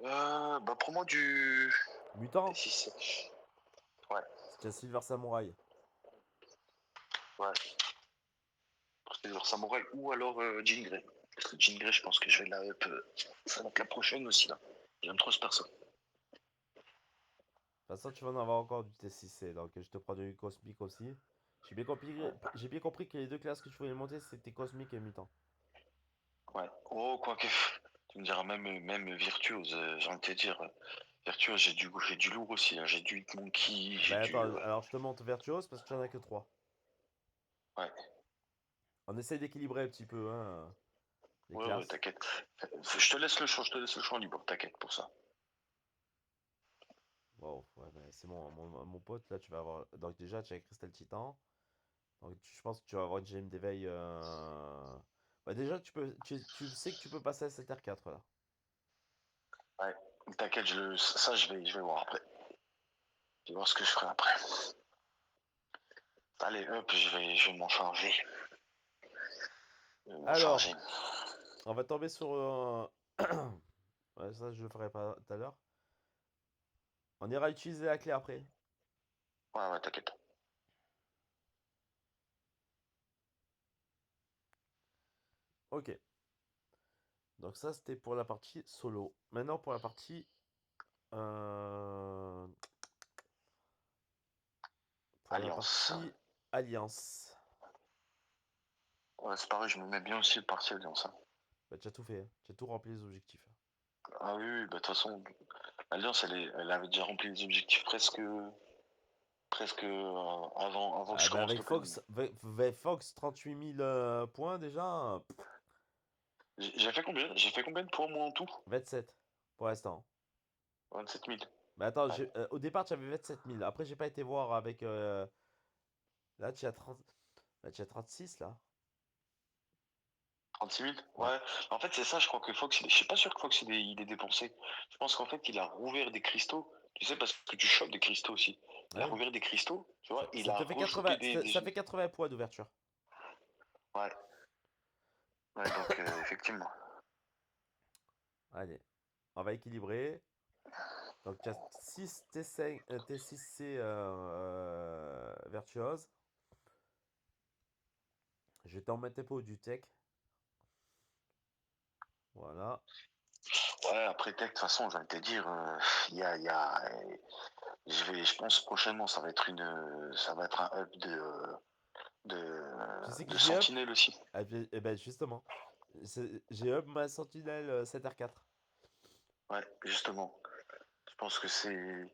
Bah prends-moi du Mutant? T6. Ouais, C'est un Silver Samurai. ouais. C'est leur samouraï ou alors Jean Grey. Parce que Jean Grey, je pense que je vais la up. Ça va être la prochaine aussi, là. J'aime trop ce perso. De toute façon, tu vas en avoir encore du T6C, donc je te prends du cosmique aussi. J'ai bien compris que les deux classes que tu voulais monter, c'était cosmique et mutant. Ouais. Oh, quoique. Tu me diras même Virtuose, j'ai envie de te dire. Virtuose, j'ai du lourd aussi, hein. J'ai du Hitmonkey, Ah j'ai bah du. attends, alors je te monte Virtuose parce que tu en as que 3. Ouais, On essaye d'équilibrer un petit peu, hein, les ouais, ouais, classes. t'inquiète. Je te laisse le champ libre, t'inquiète pour ça. Wow, ouais, mais c'est mon pote, là, tu vas avoir. Donc déjà, tu as Crystal Titan. Donc je pense que tu vas avoir une gemme d'éveil. Bah déjà, tu sais que tu peux passer à 7R4 là. Ouais, t'inquiète, ça, je vais voir après. Je vais voir ce que je ferai après. Allez, hop, je vais m'en charger. Je vais m'en Alors, charger. on va tomber sur. Ouais, ça, je le ferai pas tout à l'heure. On ira utiliser la clé après. Ouais, ouais, t'inquiète. Ok. Donc ça, c'était pour la partie solo. Maintenant, pour la partie sur la Alliance. partie Alliance. Ouais, c'est pareil, je me mets bien aussi le parti Alliance, hein. Bah, tu as tout fait, hein. Tu as tout rempli les objectifs. Ah oui, oui, bah, de toute façon, Alliance, elle avait déjà rempli les objectifs presque avant que Ah je bah commence avec l'opening. Fox 38 000 points déjà, J'ai fait combien? J'ai fait combien de points, moi, en tout? 27 pour l'instant. 27 000. Mais attends, Ouais. au départ tu avais 27 000. Après j'ai pas été voir avec... là tu as 30... Là tu as 36 là. 36 000? Ouais. Ouais. En fait, c'est ça, je crois que Fox, je suis pas sûr que Fox, il est dépensé. Je pense qu'en fait, il a rouvert des cristaux. Tu sais, parce que tu chopes des cristaux aussi. Il Ah a oui. rouvert des cristaux, tu vois, il Ça a te fait 80... rechopé des... Ça fait 80 points d'ouverture. Ouais. Ouais, donc, effectivement. Allez. On va équilibrer. Donc tu as 6 T5, T6C virtuose. Je vais t'en mettre un peu du tech. Voilà. Ouais, après Tech, de toute façon, je viens de te dire, il y a, je pense prochainement, ça va être un up Tu sais qui de j'ai up? Sentinelle aussi. Ah, eh ben justement. J'ai up ma Sentinelle 7R4. Ouais, justement. Je pense que c'est,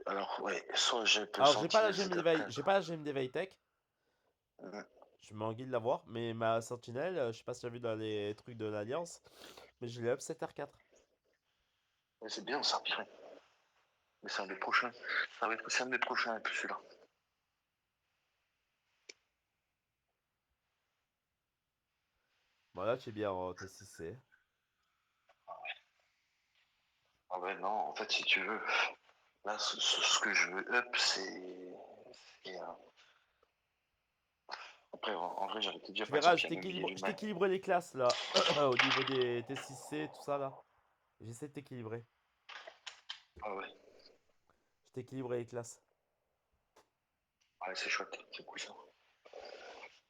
alors, ouais, soit j'ai peu Alors j'ai pas la Sentinelle gemme d'éveil, j'ai 7R4. pas la gemme d'éveil tech. Ouais, Je m'engueule de l'avoir, mais ma Sentinelle, je sais pas si tu as vu dans les trucs de l'Alliance, mais je l'ai up 7R4. ouais, c'est bien ça, purée. Mais c'est un des prochains. Ça va être aussi un des prochains, et puis celui-là. Voilà, tu es bien en T6C. Ah ouais, non, en fait, si tu veux, là, ce que je veux up, c'est, après, en vrai, j'allais te dire, Tu par verras, exemple, il y a même je l'Illumin. t'équilibre les classes là, au niveau des T6C, tout ça là. J'essaie de t'équilibrer. Ah ouais, Je t'équilibre les classes. ouais, c'est chouette, c'est cool ça.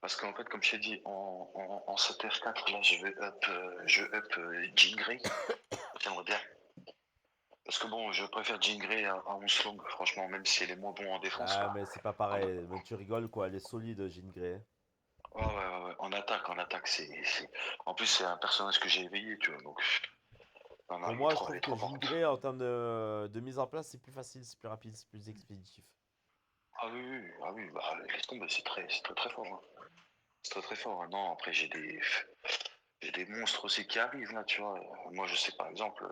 Parce qu'en fait, comme je t'ai dit, en 7R4, là, je up Jean Grey. J'aimerais bien. Parce que bon, je préfère Jean Grey à Onslaught, franchement, même si elle est moins bon en défense. Ah, mais c'est pas En, pareil. Mais tu rigoles quoi, elle est solide, Jean Grey. ouais, ouais, ouais, ouais. En attaque, En plus, c'est un personnage que j'ai éveillé, tu vois, donc... Non, non, Pour moi, je elle trouve est que trop Jean forte. Grey, en termes de mise en place, c'est plus facile, c'est plus rapide, c'est plus expéditif. Ah oui, oui, ah oui, bah, laisse tomber, c'est très, très fort, hein. C'est très, très fort, hein. Non, après, j'ai des monstres aussi qui arrivent, là, tu vois. Moi, je sais, par exemple,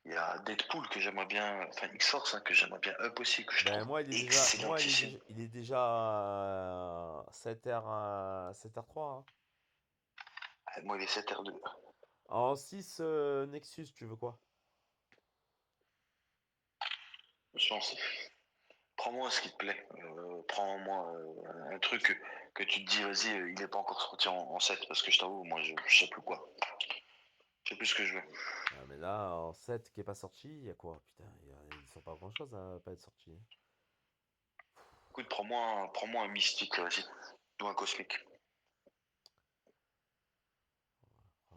il y a Deadpool que j'aimerais bien, enfin X-Force hein, que j'aimerais bien up aussi, que je Ben trouve moi, excellentissime. il est déjà 7R, 7R3, hein. Ah, moi, les 7R2. En 6 Nexus, tu veux quoi? Je pense, prends-moi ce qui te plaît. Prends-moi un truc que tu te dis, vas-y, il n'est pas encore sorti en 7, parce que je t'avoue, moi, je sais plus quoi. Je sais plus ce que je veux. Ah, mais là, en 7 qui est pas sorti, il y a quoi? Putain, ils sont pas grand-chose à pas être sortis. Écoute, prends-moi un mystique, vas-y. Ou un cosmique. Ah,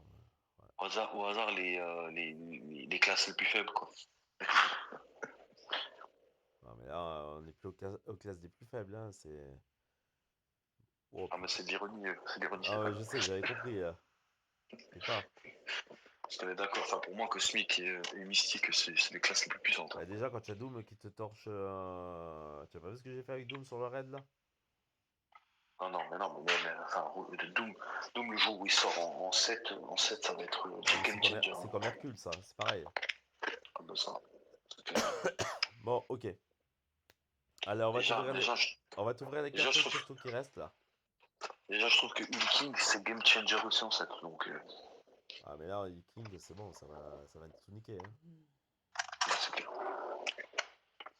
ouais. Au hasard les classes les plus faibles, quoi. Non, mais là, on est plus aux classes des plus faibles, hein, c'est... Oh Ah, mais putain. c'est de l'ironie, Ah c'est pas ouais, je grave. sais, j'avais compris. T'inquiète pas. Parce qu'on est d'accord, enfin, pour moi, cosmique et mystique, c'est les classes les plus puissantes, hein. Bah, déjà, quand tu as Doom qui te torche... Tu as pas vu ce que j'ai fait avec Doom sur le raid, là? Non, mais enfin, Doom, le jour où il sort en 7 ça va être Ah, le mais game changer, c'est hein. comme Hercule, ça, c'est pareil. Ah bah ça, c'est clair. Bon, ok. Allez, Déjà, on va t'ouvrir les déjà, 4 cristaux qui restent, là. je trouve que King, c'est game changer aussi en 7 donc Ah, mais là, King, c'est bon, ça va tout niquer, hein. c'est clair.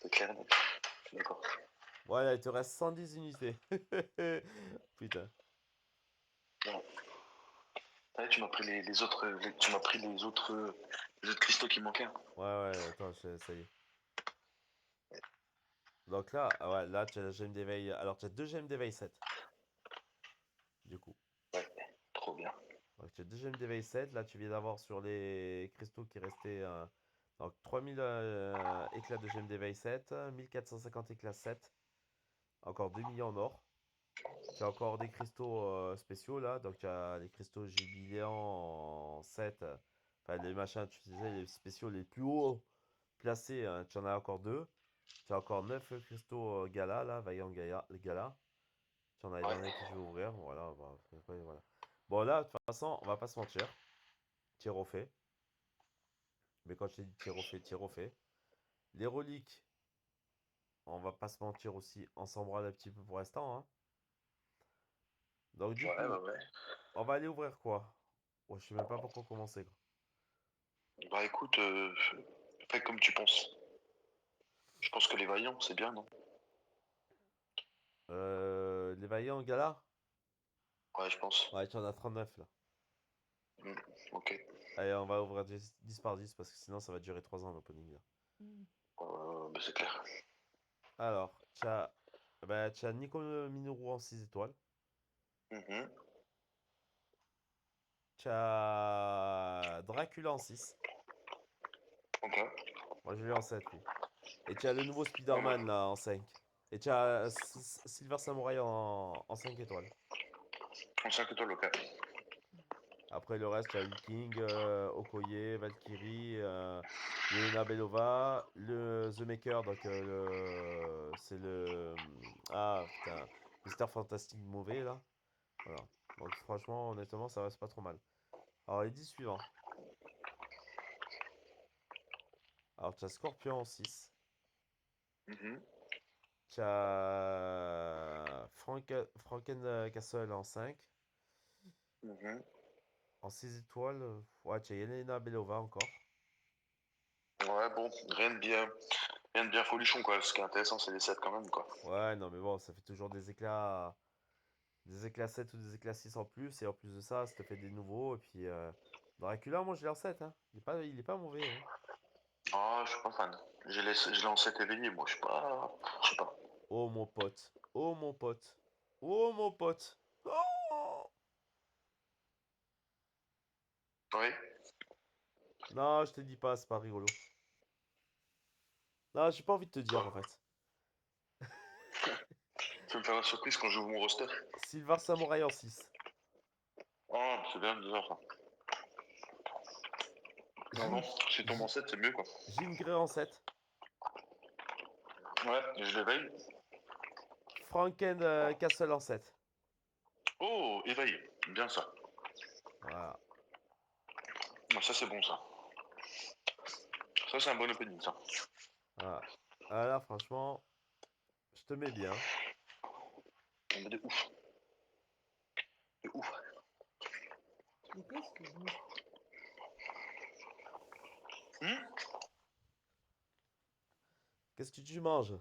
C'est clair, net. Je suis d'accord. Voilà, il te reste 110 unités. Putain. Bon. Ouais, tu m'as pris tu m'as pris les autres cristaux qui manquaient, hein. Ouais, ouais, attends, ça y est. Donc là, ah ouais, là, tu as la gemme d'éveil. Alors, tu as deux gemmes d'éveil 7, du coup. Ouais, trop bien. Donc, tu as deux gemmes d'éveil 7. Là, tu viens d'avoir sur les cristaux qui restaient. Donc, 3000 éclats de gemmes d'éveil 7, 1450 éclats 7. Encore 2 millions en or. Tu as encore des cristaux spéciaux là. Donc tu as les cristaux jubiléants en 7. Enfin, les machins, tu sais, les spéciaux les plus hauts placés. Tu en as encore 2. Tu as encore 9 cristaux gala là, Vaillant gala. Tu en as les Ouais. derniers que je vais ouvrir. Voilà, voilà. Bon, là, de toute façon, on va pas se mentir. Tir au fait. Mais quand je t'ai dit tir au fait. Les reliques, on va pas se mentir aussi. On s'en branle un petit peu pour l'instant, hein. Donc, du Ouais, coup, ouais, ouais. on va aller ouvrir quoi? Oh, je sais même pas pourquoi commencer, quoi. Bah écoute, fais comme tu penses. Je pense que les vaillants, c'est bien, non? Les vaillants gala? Ouais, je pense. Ouais, tu en as 39 là. Hmm, ok. Allez, on va ouvrir 10 par 10 parce que sinon ça va durer 3 ans l'opening là. Bah, c'est clair. Alors, tu as Nico Minoru en 6 étoiles. Mhm. Tu as Dracula en 6. Ok. Moi je l'ai en 7 lui. Et tu as le nouveau Pas mal. Spider-Man là en 5. Et tu as Silver Samurai en 5 étoiles. 35 étoiles, ok. Après le reste, tu as Hulking, Okoye, Valkyrie, Yelena Belova, le The Maker, donc c'est le. Ah putain, Mister Fantastic mauvais là. Voilà. Donc franchement, honnêtement, ça reste pas trop mal. Alors les 10 suivants. Alors tu as Scorpion en 6. Mhm. Tu as Franken Castle en 5. Mhm. En 6 étoiles, ouais, tu as Yelena Belova encore. Ouais, bon, rien de bien folichon, quoi. Ce qui est intéressant, c'est les 7 quand même, quoi. Ouais, non mais bon, ça fait toujours des éclats. Des éclats 7 ou des éclats 6 en plus. Et en plus de ça, ça te fait des nouveaux. Et puis, Dracula, moi, je l'ai en 7. Hein. Il est pas mauvais. Hein. Ah, je suis pas fan. Je l'ai en 7 éveillé, moi, je suis pas. Je sais pas. Oh, mon pote. Oh, mon pote. Oh, mon pote. Oh. Oui. Non, je te dis pas, c'est pas rigolo. Non, j'ai pas envie de te dire, Quoi? en fait. Tu vas me faire la surprise quand j'ouvre mon roster? Silver Samurai en 6. Ah, c'est bien bizarre, ça. Non, non, Jean, si tombe en 7, c'est mieux, quoi. Jean Grey en 7. Ouais, je l'éveille. Franken Castle en 7. Oh, éveil. Bien ça. Voilà. Ah, ça, c'est bon, ça. Ça, c'est un bon opening, ça. Voilà. Ah, là, franchement, je te mets bien. Mais de ouf. De ouf. Mais qu'est-ce que vous... Hmm. Qu'est-ce que tu manges?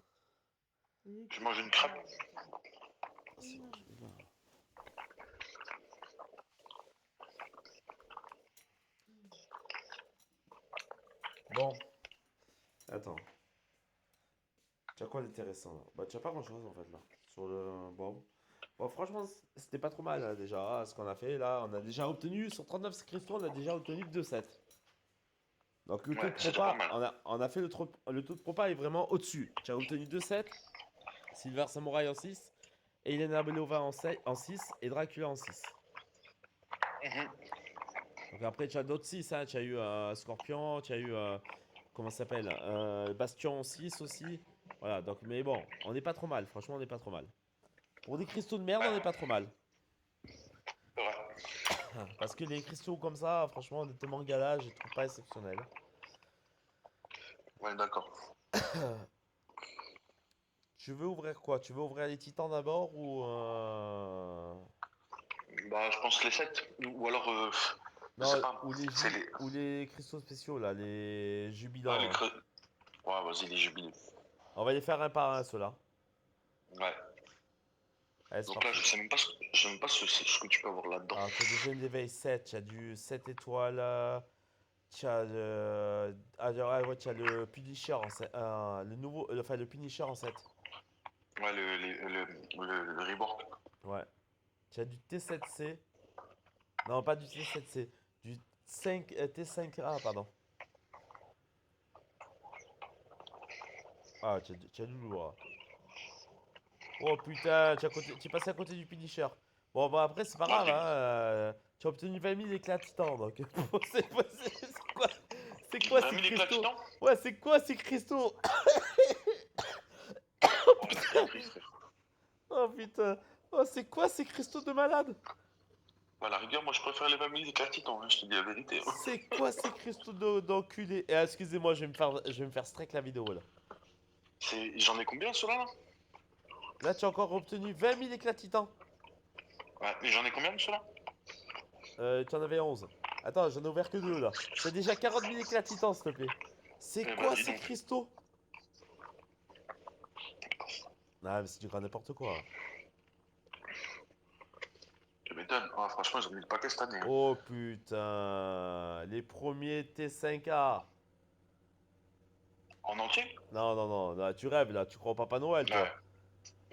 Je mange une crêpe. Ah, c'est bon, je vais là. Bon, attends. Tu as quoi d'intéressant là? Bah, tu as pas grand chose en fait là. Sur le. Bon. Bon, franchement, c'était pas trop mal là, déjà. Ce qu'on a fait là, on a déjà obtenu, sur 39 cristaux, on a déjà obtenu 2 sets. Donc le taux Ouais, de c'est déjà pas propa, mal. on a fait le taux de propa est vraiment au-dessus. Tu as obtenu 2 sets, Silver Samurai en 6, Elena Belova en 6 et Dracula en 6. Mhm. Donc après, tu as d'autres 6, hein. Tu as eu Scorpion, tu as eu, comment ça s'appelle, Bastion en 6 aussi. Voilà, donc, mais bon, on n'est pas trop mal, franchement, on n'est pas trop mal. Pour des cristaux de merde, on n'est pas Ouais, trop mal. c'est vrai. Parce que les cristaux comme ça, franchement, honnêtement, gala, je les trouve pas exceptionnels. Ouais, d'accord. Tu veux ouvrir quoi? Tu veux ouvrir les titans d'abord ou Bah, je pense les 7. Ou alors, je sais non, pas. C'est les. ou les cristaux spéciaux là, les Ouais, les jubilants là. creux. Ouais, vas-y, les jubilés. On va les faire un par un ceux-là. Ouais. Allez, c'est Donc là, parti. je sais même pas ce que tu peux avoir là-dedans. Alors, tu as des gemmes d'éveil 7, tu as du 7 étoiles, tu as le. Ouais, tu as le Punisher en 7, le nouveau, enfin le Punisher en 7. Ouais, le rework. Ouais. Tu as du T7C. Non, pas du T7C. Du 5, T5A, pardon. Ah, tu as du lourd, là. Oh putain, tu es passé à côté du finisher. Bon, bah après, c'est pas Ouais, grave, hein. Tu as obtenu 20 000 éclats titans, donc. Bon, c'est quoi, c'est quoi 20 ces 000 éclats de cristaux? titan? Ouais, c'est quoi ces cristaux? Oh, c'est très triste, frère. Oh putain. Oh, c'est quoi ces cristaux de malade? À la rigueur, moi, je préfère les 20 000 éclats de titan, hein, je te dis la vérité. Hein. C'est quoi ces cristaux d'enculé? Excusez-moi, je vais me faire strike la vidéo là. J'en ai combien, ceux-là, là? Là, tu as encore obtenu 20 000 éclats titans. Ouais, mais j'en ai combien de ceux-là? Tu en avais 11. Attends, j'en ai ouvert que 2 là. T'as déjà 40 000 éclats titans, s'il te plaît. C'est Eh ben, quoi dis ces donc. cristaux? Ah, mais c'est du grand n'importe quoi. Tu m'étonnes. Ah, franchement, j'en ai le paquet cette année. Hein. Oh putain. Les premiers T5A. En entier? Non, non, non, là, tu rêves là. Tu crois au Papa Noël, Ouais. toi.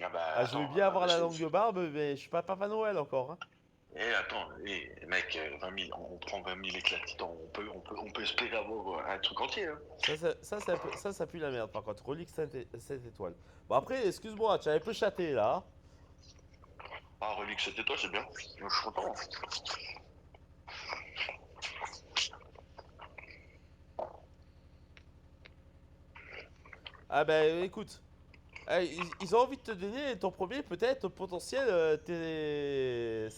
Ah bah, Ah, je veux attends. bien avoir la longue barbe, mais je suis pas Papa Noël encore, hein. Attends, mec, 20 000, on prend 20 000 éclats de titan, on peut espérer avoir un truc entier. Hein. Ça pue la merde, par contre. Relique 7 étoiles. Bon, après, excuse-moi, tu avais peu chaté là. Ah, relique 7 étoiles, c'est bien. Je suis content. Ah, ben écoute. Ils ont envie de te donner ton premier, peut-être, potentiel T7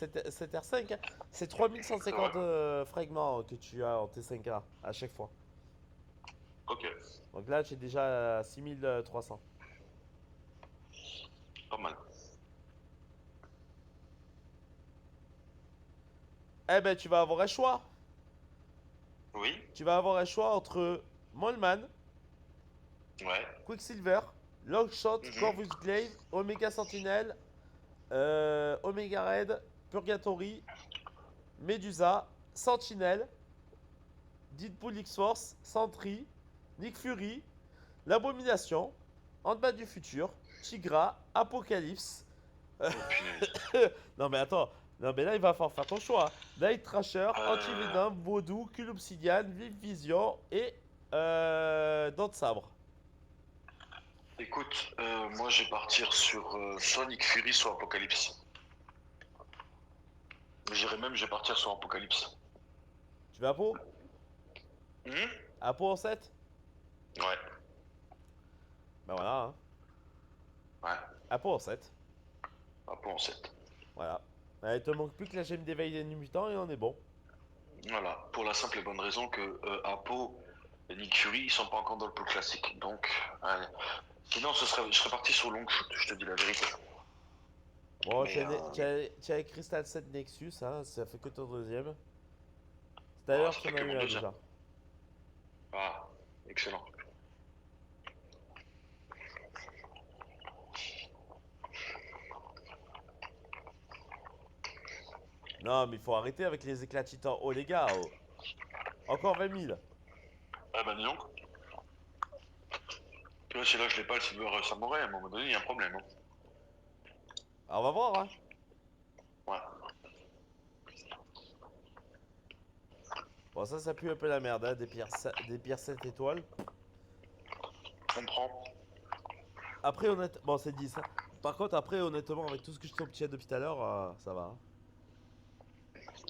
R5, hein. C'est C'est vrai. 3150 fragments que tu as en T5A à chaque fois. Ok, Donc là, j'ai déjà 6300. pas mal. Eh ben, tu vas avoir un choix. Oui, Tu vas avoir un choix entre Molman, ouais. Quicksilver, Longshot, Mhm. Corvus Glaive, Omega Sentinel, Omega Red, Purgatory, Medusa, Sentinel, Deadpool X-Force, Sentry, Nick Fury, L'Abomination, Ant-Man du futur, Tigra, Apocalypse. Oh punaise. Non mais attends, non mais là il va falloir faire ton choix. Night Thrasher, Euh, Anti-Venom, Vaudou, Cul Obsidian, Vive Vision et Dents de Sabre. écoute, moi je vais partir sur Sonic Fury sur Apocalypse. Je vais partir sur Apocalypse. Tu veux Apo? Hmm. Apo en 7? Ouais, Ben voilà, hein. ouais. Apo en 7. Apo en 7. Voilà. Il te manque plus que la gemme d'éveil des mutants et on est bon. Voilà, pour la simple et bonne raison que Apo et Nick Fury, ils sont pas encore dans le pool classique. Donc, ouais. Sinon, je serais parti sur Long Shoot, je te dis la vérité. Bon, Mais, tu as Crystal 7 Nexus, hein, ça fait que ton deuxième. oh, D'ailleurs, ça tu fait en as que eu mon un deuxième. déjà. Ah, excellent. Non, mais il faut arrêter avec les éclats titans. Oh les gars, oh. Encore 20 000. Ah bah dis donc, tu vois, si là je l'ai pas, le Silver Samurai, à un moment donné, il y a un problème. Hein. Alors, on va voir, hein. Ouais, Bon, ça pue un peu la merde, hein, des pierres 7 étoiles. on prend. Après, honnêtement, bon, c'est 10, hein. Par contre, après, honnêtement, avec tout ce que je t'obtiens depuis tout à l'heure, ça va, hein.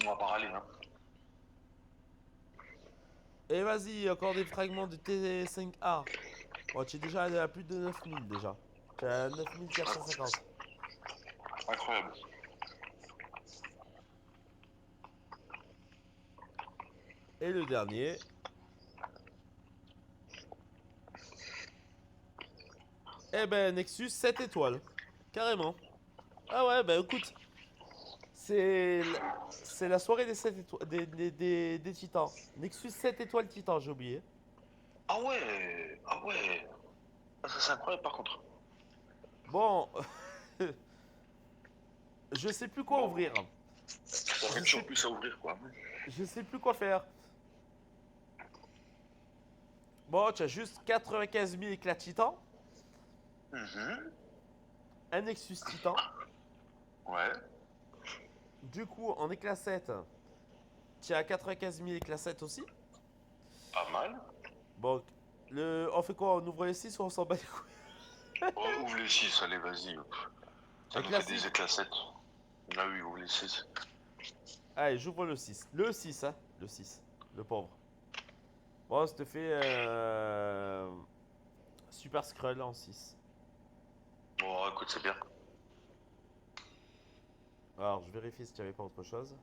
On va pas râler, hein. Et vas-y, encore des fragments de T5A. Bon, tu es déjà allé à plus de 9000 déjà. Tu es à 9450. Incroyable. Et le dernier. Eh ben, Nexus 7 étoiles. Carrément. Ah ouais, bah écoute, c'est la, c'est la soirée des 7 étoiles, des titans. Nexus 7 étoiles titan, j'ai oublié. Ah ouais, ah ouais. Ah, ça c'est incroyable par contre. Bon, je sais plus quoi Bon, ouvrir. ça Je aurait sais, toujours plus à ouvrir quoi. je sais plus quoi faire. Bon, tu as juste 95 000 éclats titan, Mhm. un Nexus titan. Ouais, Du coup, en éclat 7, tu as 95 000 éclats 7 aussi. pas mal. Bon, on fait quoi? On ouvre les 6 ou on s'en bat les couilles? Oh, ouvre les 6, allez, vas-y. Ça Et nous fait des classique. éclats 7. Ah oui, ou les 6. Allez, j'ouvre le 6. Le 6, hein. Le 6. Le pauvre. Bon, ça te fait Super Skrull en 6. Bon, écoute, c'est bien. Alors, je vérifie s'il n'y avait pas autre chose.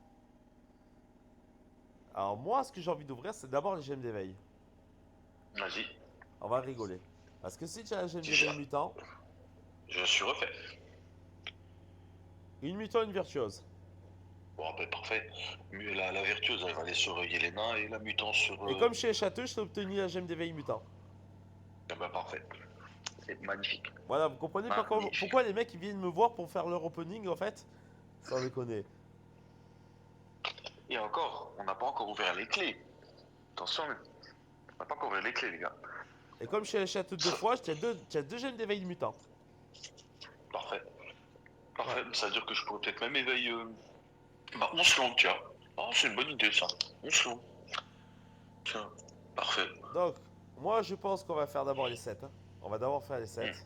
Alors, moi, ce que j'ai envie d'ouvrir, c'est d'abord les gemmes d'éveil. Vas-y, On va rigoler. Parce que si tu as la gemme tu d'éveil gères. mutant, Je suis refait. une mutant, une virtuose. Bon, ben parfait. Mais la vertueuse, elle va aller sur Yelena et la mutante sur. Et comme chez les châteaux, je t'ai obtenu la gemme d'éveil mutant. Ah ben parfait. C'est magnifique. Voilà, vous comprenez Magnifique. pourquoi les mecs ils viennent me voir pour faire leur opening en fait. Sans déconner. Et encore, on n'a pas encore ouvert les clés. Attention, on n'a pas encore ouvert les clés, les gars. Et comme chez les châteaux deux Ça, fois, tu as deux gemmes d'éveil mutant. parfait. Voilà. Parfait. Ça veut dire que je pourrais peut-être même éveiller. Bah, 11 langues, tiens. Oh, c'est une bonne idée, ça. 11 langues. Tiens. Parfait. Donc, moi je pense qu'on va faire d'abord les 7. On va d'abord faire les 7. Hmm.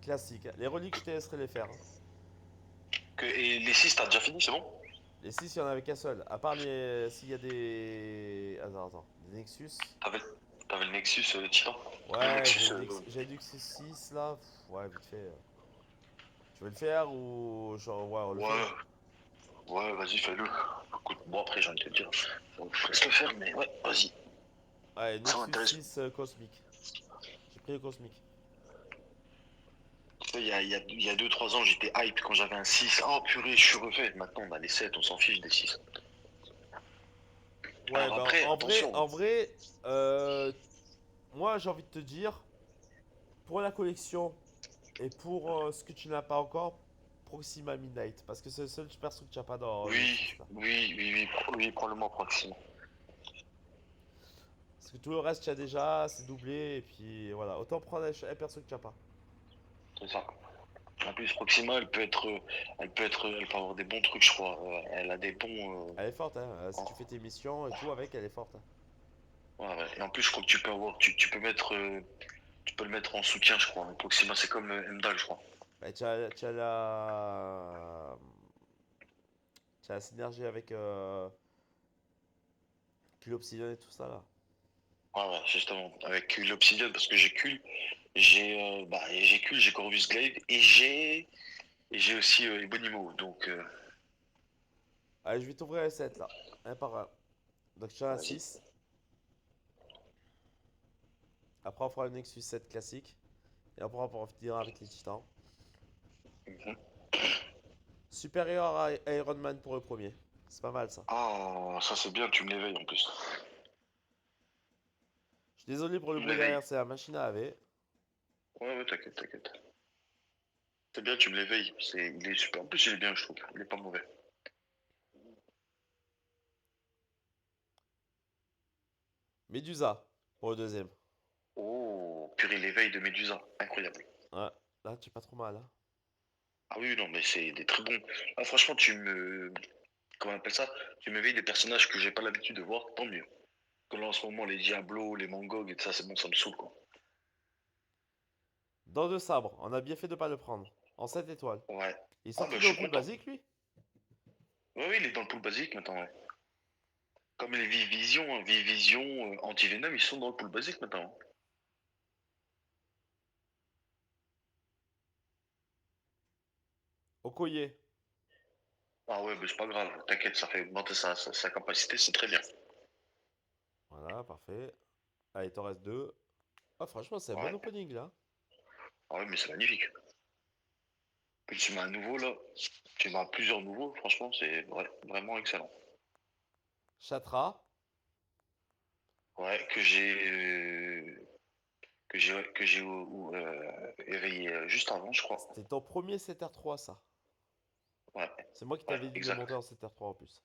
Classique. Les reliques, je te laisserai les faire, hein. Et les 6, t'as déjà fini, c'est bon? Les 6, il y en avait qu'un seul. À part les. S'il y a des. Attends. Des Nexus. T'avais, t'avais le Nexus Titan. Le Ouais, Nexus. j'ai le Nexus 6 là. Ouais, vite fait. Tu veux le faire ou. Genre, ouais, on le fait. Ouais, ouais, vas-y, fais-le. Écoute, bon, après, j'ai envie de te dire. On va presque le faire, mais ouais, vas-y. Ouais, Ça Nexus m'intéresse. 6 cosmique. J'ai pris le cosmique. Tu sais, il y a 2-3 ans, j'étais hype quand j'avais un 6. Oh purée, je suis refait. Maintenant, on a les 7, on s'en fiche des 6. Ouais, Alors bah après, en attention. vrai, euh, moi j'ai envie de te dire, pour la collection et pour ce que tu n'as pas encore, Proxima Midnight. Parce que c'est le seul perso que tu n'as pas dans Oui, Nexus là. oui, probablement Proxima. Parce que tout le reste tu as déjà, c'est doublé, et puis voilà. Autant prendre un perso que tu n'as pas. C'est ça. En plus, Proxima, elle peut avoir des bons trucs, je crois. Elle a des bons. Elle est forte, hein. Si Oh, tu fais tes missions et tout avec, elle est forte, hein. ouais, ouais. Et en plus, je crois que tu peux avoir, tu peux mettre, tu peux le mettre en soutien, je crois. Proxima, c'est comme Mdal, je crois. Bah, tu as la synergie avec Cube et tout ça là. Ouais, ouais, justement. Avec l'Obsidian, parce que j'ai Corvus Glaive et j'ai aussi Ebonimo. Donc, Allez, je vais t'ouvrir les 7 là, un par un. Donc tu as un vas-y. 6. Après, on fera le Nexus 7 classique. Et après, on finir avec les titans. Mhm. Supérieur à Iron Man pour le premier. C'est pas mal ça. Ah, ça c'est bien, tu me l'éveilles en plus. Je suis désolé pour le Tu me bruit l'éveilles. derrière, c'est la machine à laver. Ouais, ouais, t'inquiète, t'inquiète. C'est bien, tu me l'éveilles. Il est super. En plus, il est bien, je trouve. Il est pas mauvais. Medusa pour le deuxième. Oh, purée, l'éveil de Médusa. Incroyable. Ouais, là, tu es pas trop mal, hein. Ah oui, non, mais c'est des très bons. Ah, franchement, comment on appelle ça? Tu m'éveilles des personnages que j'ai pas l'habitude de voir, tant mieux. Que là, en ce moment, les Diablos, les Mangog et tout ça, c'est bon, ça me saoule, quoi. Dans deux sabres, on a bien fait de pas le prendre. En 7 étoiles. Ouais. Il est Ah, bah, sorti je dans le suis pool content. basique, lui. Oui, oui, il est dans le pool basique maintenant, ouais. Comme les Vivision, Vivision, Antivenom, ils sont dans le pool basique maintenant. Okoye. Ah ouais, mais c'est pas grave, t'inquiète, ça fait augmenter sa capacité, c'est très bien. Voilà, parfait. Allez, il t'en reste deux. Ah, franchement, c'est un bon Ouais. opening là. Ah ouais, mais c'est magnifique. Puis tu mets un nouveau là, tu mets plusieurs nouveaux, franchement, c'est vraiment excellent. Chatra. Ouais, que j'ai éveillé juste avant, je crois. C'était ton premier 7R3, ça. Ouais, C'est moi qui ouais, t'avais dit de monter exact. en 7R3 en plus.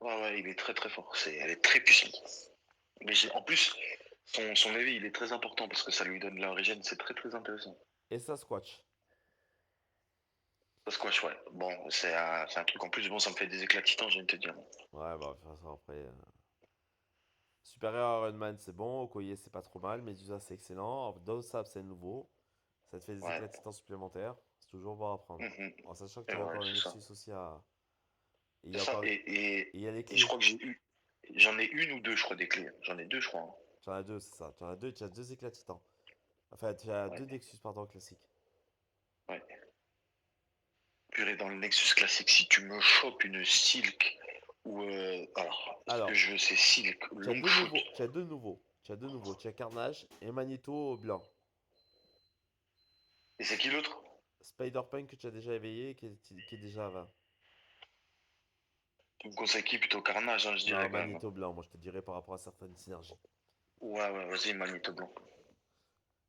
Ouais, ouais, il est très très fort. Elle est très puissante. Mais en plus, son éveil, il est très important parce que ça lui donne la régène, c'est très très intéressant. Et ça, Squatch. Parce que, ouais, bon, c'est un truc en plus, bon, ça me fait des éclats de titan, j'ai envie de te dire. Ouais, bah, de toute façon, après. Supérieur à Iron Man, c'est bon. Okoye, c'est pas trop mal. Medusa, c'est excellent. Dosab, c'est nouveau. Ça te fait des Ouais, éclats de titan supplémentaires. C'est Toujours bon à prendre. Mhm. En sachant que Et tu as ouais, encore le c'est ça. Nexus aussi à. Et il y C'est a ça. encore. Et il y a les Et je clés. crois que j'en ai une ou deux, je crois, des clés. J'en ai deux, je crois, hein. Tu en as deux, c'est ça. Tu en as deux, tu as deux éclats titans. Enfin, tu as deux Ouais, Nexus, pardon, classiques. ouais. Purée, dans le Nexus classique, si tu me chopes une Silk ou. Alors, ce que Alors, je veux, c'est Silk, tu as long deux shoot. nouveaux. Tu as deux nouveaux. Tu as deux nouveaux. Tu as Carnage et Magneto blanc. Et c'est qui l'autre? Spider-Punk que tu as déjà éveillé et qui est déjà à 20. Tu me conseilles qui plutôt Carnage, hein, je Non, dirais quand même, hein. Magneto blanc, moi je te dirais par rapport à certaines synergies. Ouais, ouais, vas-y, Magneto Blanc.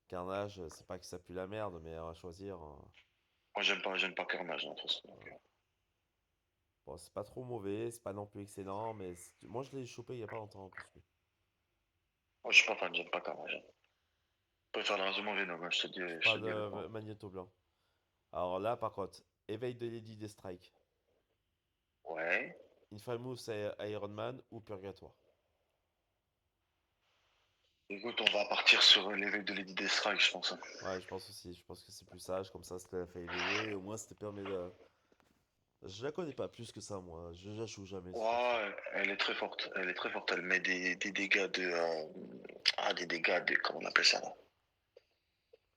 Carnage, c'est pas que ça pue la merde, mais on va choisir. Moi, j'aime pas Carnage, hein, de toute façon. Donc, Bon, c'est pas trop mauvais, c'est pas non plus excellent, mais moi je l'ai chopé il y a pas longtemps en plus, lui. moi, je suis pas fan, j'aime pas Carnage, hein. Je préfère largement Venom, hein, Je je te parle dis de honnêtement. Magneto blanc. Alors là, par contre, éveil de Lady Deathstrike, Ouais. Infamous Iron Man ou Purgatoire. Écoute, on va partir sur l'éveil de Lady Deathstrike, je pense, hein. Ouais, je pense aussi, je pense que c'est plus sage, comme ça te l'a fait éveiller, au moins ça te permet de. Je la connais pas plus que ça, moi, je la joue jamais ce perso. Ouais, elle est très forte. Elle est très forte. Elle met des dégâts de. Des dégâts de. Comment on appelle ça là?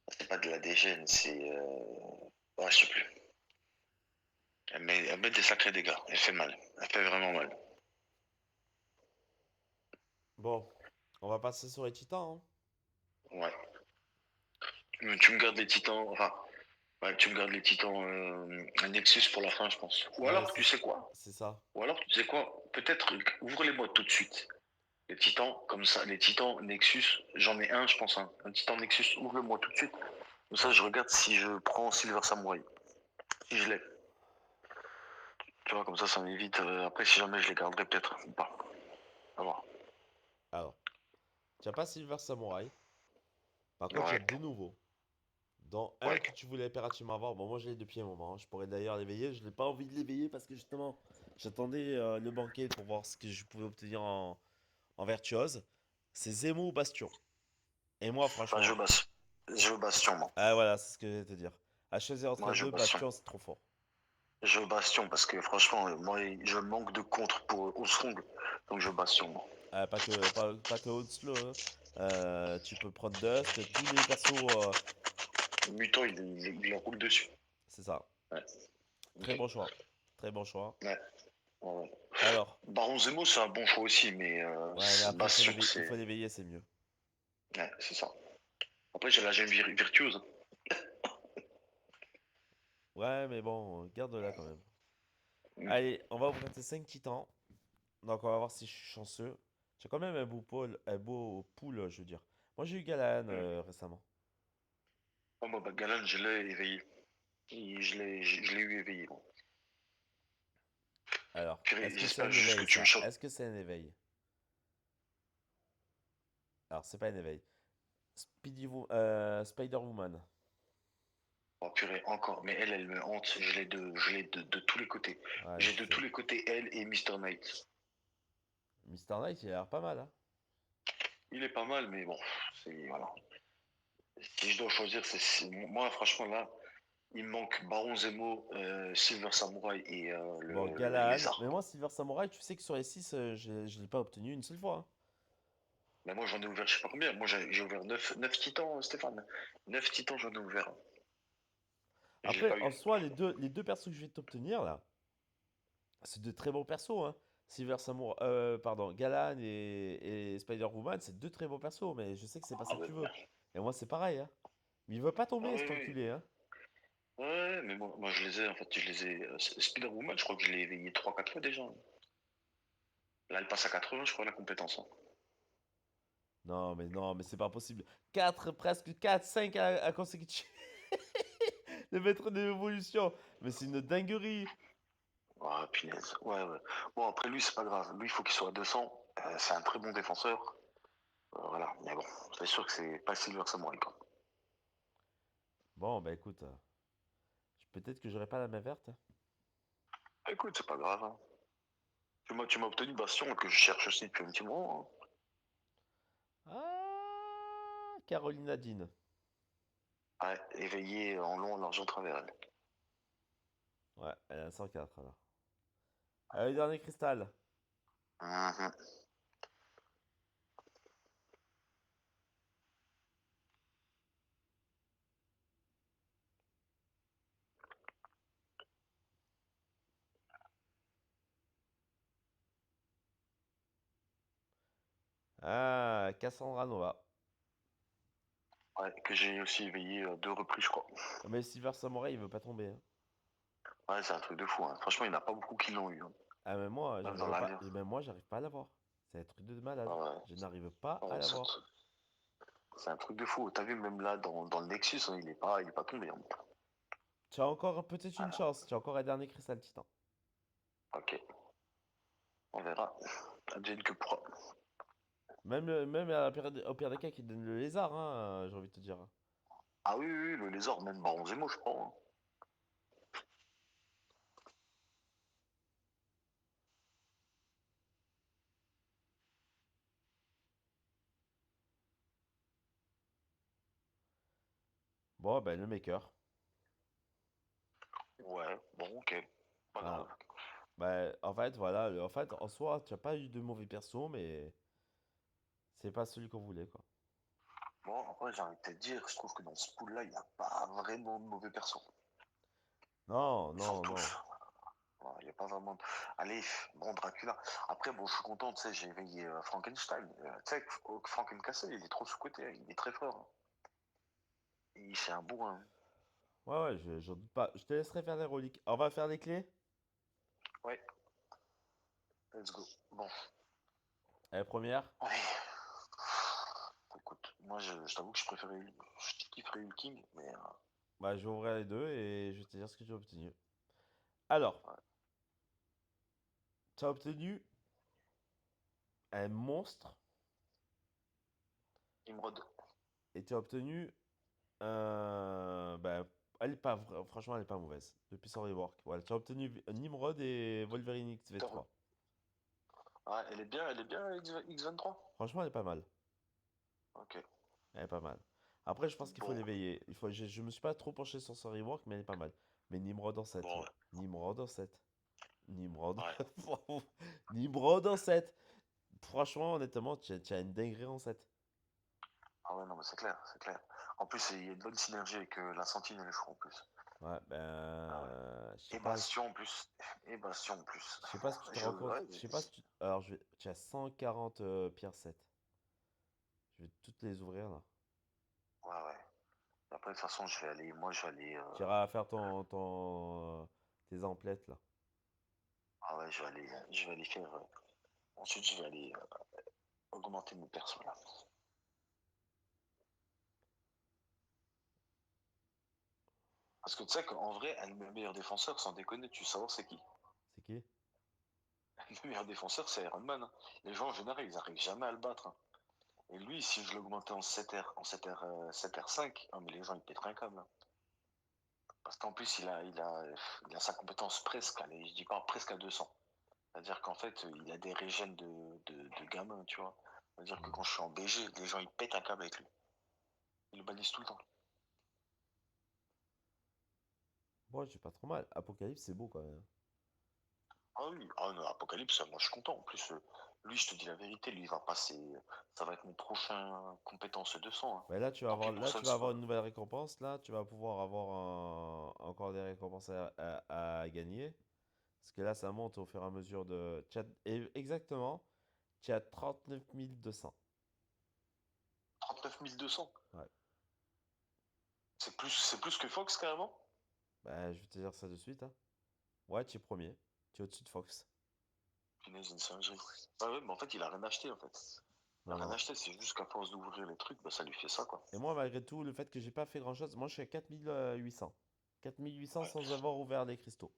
C'est pas de la dégène, c'est. Je sais plus. Elle met des sacrés dégâts. Elle fait mal. Elle fait vraiment mal. Bon, on va passer sur les titans, hein. Ouais. Tu me gardes les titans. Enfin, ouais, tu me gardes les titans Nexus pour la fin, je pense. Ou Ouais, alors, tu sais quoi? c'est ça. Ou alors, tu sais quoi? Peut-être ouvre-les-moi tout de suite. Les titans, comme ça, les titans Nexus, j'en ai un, je pense, un titan Nexus, ouvre-le-moi tout de suite. Comme ça, je regarde si je prends Silver Samurai. Si je l'ai. Tu vois, comme ça m'évite. Après, si jamais je les garderai peut-être ou pas. À voir. Alors, tu n'as pas Silver Samurai. Par contre, il y a Ouais, deux nouveaux. Dont un ouais. que tu voulais impérativement avoir. Bon, moi, je l'ai depuis un moment, hein. Je pourrais d'ailleurs l'éveiller. Je n'ai pas envie de l'éveiller parce que justement, j'attendais le banquet pour voir ce que je pouvais obtenir en virtuose. C'est Zemo ou Bastion. Et moi, Enfin, franchement, je veux Bastion, moi. ah voilà, c'est ce que je vais te dire. À choisir entre Moi, les je veux deux, Bastion. Bastion, c'est trop fort. Je veux Bastion parce que franchement, moi, je manque de contre pour Osrong. Donc, je veux Bastion, moi. Pas que Hounslow, hein. Tu peux prendre Dust, tous les persos, Mutant, il en roule dessus. c'est ça. Ouais. Très Ok. bon choix. Très bon choix. Ouais. Ouais, ouais. Alors, Baron Zemo, c'est un bon choix aussi, mais ouais, mais après, Bastion, il c'est. faut l'éveiller, c'est mieux. Ouais, c'est ça. Après, j'ai la gemme virtuose. Ouais, mais bon, garde-la quand même. Mm. Allez, on va ouvrir tes 5 titans. Donc, on va voir si je suis chanceux. J'ai quand même un beau pool, je veux dire. Moi, j'ai eu Galan Mm. récemment. Oh, moi, bah, Galan, je l'ai éveillé. Je l'ai eu éveillé, moi. Alors, Purée, est-ce que c'est j'espère un juste que éveil, tu me ça? chopes. Est-ce que c'est un éveil? Alors, c'est pas un éveil. Spider-Woman. Oh purée, encore. Mais elle me hante. Je l'ai de tous les côtés. Ouais, je J'ai de tous sais. les côtés elle et Mr. Knight. Mister Knight, il a l'air pas mal, hein? Il est pas mal, mais bon, voilà. Si je dois choisir, moi, franchement, là, il me manque Baron Zemo, Silver Samurai et Bon, le Galan. lézard. Mais moi, Silver Samurai, tu sais que sur les 6, je l'ai pas obtenu une seule fois, hein. Mais moi, j'en ai ouvert, je sais pas combien. Moi, j'ai ouvert 9 titans, Stéphane. 9 titans, j'en ai ouvert. Je l'ai Après, pas en eu. soi, les deux persos que je vais t'obtenir, là, c'est de très bons persos, hein. Silver Samurai, pardon, Galan et Spider-Woman, c'est deux très bons persos, mais je sais que c'est pas Ah, ça que ouais, tu veux. Et moi, c'est pareil, hein. Mais il veut pas ah tomber, oui, cet oui. enculé, hein. Ouais, mais moi, je les ai, en fait, je les ai. Spider-Woman, je crois que je l'ai éveillé 3 4 fois déjà. Là, elle passe à 80, je crois, la compétence, hein. Non, mais c'est pas possible. 4 presque 4 5 à consécutif. Le maître de l'évolution. Mais c'est une dinguerie. Ah, punaise. Ouais, ouais. Bon, après, lui, c'est pas grave. Lui, il faut qu'il soit à 200. C'est un très bon défenseur. Voilà. Mais bon, c'est sûr que c'est pas Silver Samurai, quoi. Bon, bah écoute, peut-être que j'aurai pas la main verte, hein. Écoute, c'est pas grave, hein. Tu m'as obtenu Bastion, que je cherche aussi depuis un petit moment, Ah, Carolina Dean. hein. Ouais, éveillé en long, en large, en travers, elle. Ouais, elle a 104 alors. Allez, dernier cristal. Mhm. Ah, Cassandra Nova. Ouais, que j'ai aussi éveillé 2 reprises, je crois. Mais Silver Samurai, il veut pas tomber, hein. Ouais, c'est un truc de fou, hein. Franchement, il n'y en a pas beaucoup qui l'ont eu, hein. Ah, mais moi, Même dans j'arrive pas. l'avion. Même moi, j'arrive pas à l'avoir. C'est un truc de malade. Ouais, Je n'arrive pas à ouais, l'avoir. c'est un truc de fou. T'as vu, même là, dans le Nexus, hein, il est pas tombé, hein. Tu as encore peut-être une Ah, chance. Tu as encore un dernier cristal titan. ok, on verra. Advienne que pourra. Même au pire des cas, qui donne le lézard, hein, j'ai envie de te dire. Ah oui, oui, oui, le lézard, même Baron Zemo, je crois, hein. Bon, ben, le maker. Ouais, bon, ok. Pas Voilà. grave. Bah, en fait, voilà, en fait, en soi, tu n'as pas eu de mauvais perso, mais c'est pas celui qu'on voulait, quoi. Bon, après, j'ai envie de te dire, je trouve que dans ce pool-là, il n'y a pas vraiment de mauvais persos. Non, Ils sont non, non. tous. Ouais, il n'y a pas vraiment de... Allez, bon, Dracula. Après, bon, je suis content, tu sais, j'ai éveillé Frankenstein. Tu sais, Frankencastle, il est trop sous-coté, hein, il est très fort, hein. Il fait un bourrin. Ouais, ouais, j'en doute pas. Je te laisserai faire les reliques. On va faire les clés? Ouais, let's go. Bon, Allez, première. allez. Écoute, moi, je t'avoue que je kifferais Hulking, mais Bah, je vais ouvrir les deux et je vais te dire ce que j'ai obtenu. Alors, ouais. tu as obtenu un monstre Imrod. et tu as obtenu un. Bah, elle est pas. Franchement, elle est pas mauvaise. Depuis son rework. Voilà, tu as obtenu Nimrod et Wolverine XV3. Ouais, elle est bien, X23. Franchement, elle est pas mal. Ok. Elle est pas mal. Après, je pense qu'il faut Bon, l'éveiller. Je me suis pas trop penché sur son rework, mais elle est pas mal. Mais Nimrod en 7, bon, ouais. ouais. Nimrod en 7. Nimrod. Ouais. Nimrod en 7. Franchement, honnêtement, tu as une dinguerie en 7. Ah ouais, non, mais c'est clair, c'est clair. En plus, il y a une bonne synergie avec la Sentinelle, je crois, en plus. Ouais, Ah ouais. ben. Et Bastion, en plus. Et Bastion, en plus. Je sais pas si tu te rends compte. Ouais, Je sais pas si tu. Alors, tu as 140 pierres 7. Je vais toutes les ouvrir là. ouais, ouais. Après, de toute façon, je vais aller, Tu iras faire tes emplettes là. ah ouais, je vais aller faire, ensuite, je vais aller augmenter mon perso, là. Parce que tu sais qu'en vrai, le meilleur défenseur, sans déconner, tu sais savoir c'est qui? C'est qui? Le meilleur défenseur, c'est Iron Man, hein. Les gens, en général, ils arrivent jamais à le battre, hein. Et lui, si je l'augmentais en 7R, 7R5, oh, mais les gens, ils pèteraient un câble, hein. Parce qu'en plus, il a sa compétence presque, allez, je dis pas presque à 200. C'est-à-dire qu'en fait, il a des régènes de gamin, tu vois. C'est-à-dire que Hmm. quand je suis en BG, les gens, ils pètent un câble avec lui. Ils le balisent tout le temps. Bon, j'ai pas trop mal. Apocalypse, c'est beau quand même. Ah oui, ah non, Apocalypse, moi je suis content. En plus, lui, je te dis la vérité, lui, il va passer. Ça va être mon prochain compétence 200, hein. Ouais, là, tu vas Tant pis avoir, pour là, tu vas avoir Sunspot. une nouvelle récompense. Là, tu vas pouvoir avoir encore des récompenses à gagner. Parce que là, ça monte au fur et à mesure de. Et exactement, tu as 39 200. 39 200. Ouais. C'est plus que Fox, carrément. Bah, je vais te dire ça de suite, hein. Ouais, tu es premier. Tu es au-dessus de Fox. Punaise, une singerie. Ouais, ouais, mais en fait, il a rien acheté, en fait. Il a Non, rien non. acheté, c'est juste qu'à force d'ouvrir les trucs, bah, ça lui fait ça, quoi. Et moi, malgré tout, le fait que j'ai pas fait grand-chose, moi, je suis à 4800. 4800 Ouais. sans avoir ouvert les cristaux.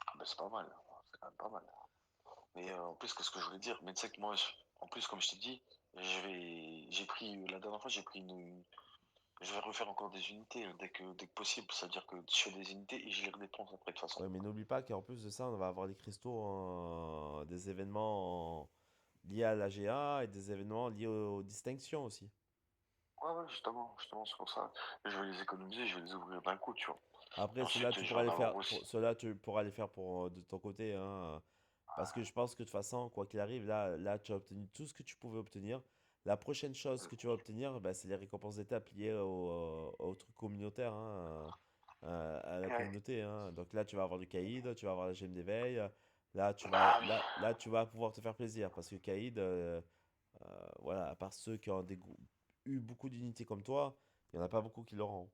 Ah, bah, c'est pas mal. C'est quand même pas mal. Mais en plus, qu'est-ce que je voulais dire? Mais tu sais que moi, en plus, comme je t'ai dit, j'ai pris, la dernière fois, j'ai pris je vais refaire encore des unités, hein, dès que possible. C'est-à-dire que je fais des unités et je les redépense après, de toute façon. Ouais, mais n'oublie pas qu'en plus de ça, on va avoir des cristaux, des événements liés à la GA et des événements liés aux distinctions aussi. Ouais, ouais, justement, c'est pour ça. Je vais les économiser, je vais les ouvrir d'un coup, tu vois. Et Après, ceux-là, ensuite, tu je vais pourras en les avoir faire, aussi. ceux-là, tu pourras les faire de ton côté, hein. Parce que je pense que de toute façon, quoi qu'il arrive, là, tu as obtenu tout ce que tu pouvais obtenir. La prochaine chose que tu vas obtenir, bah, c'est les récompenses d'étape liées au truc communautaire, hein, à la Ouais. communauté, hein. Donc là, tu vas avoir du caïd, tu vas avoir la gemme d'éveil. Ah oui. Là, tu vas pouvoir te faire plaisir. Parce que caïd, voilà, à part ceux qui ont eu beaucoup d'unités comme toi, il n'y en a pas beaucoup qui l'auront.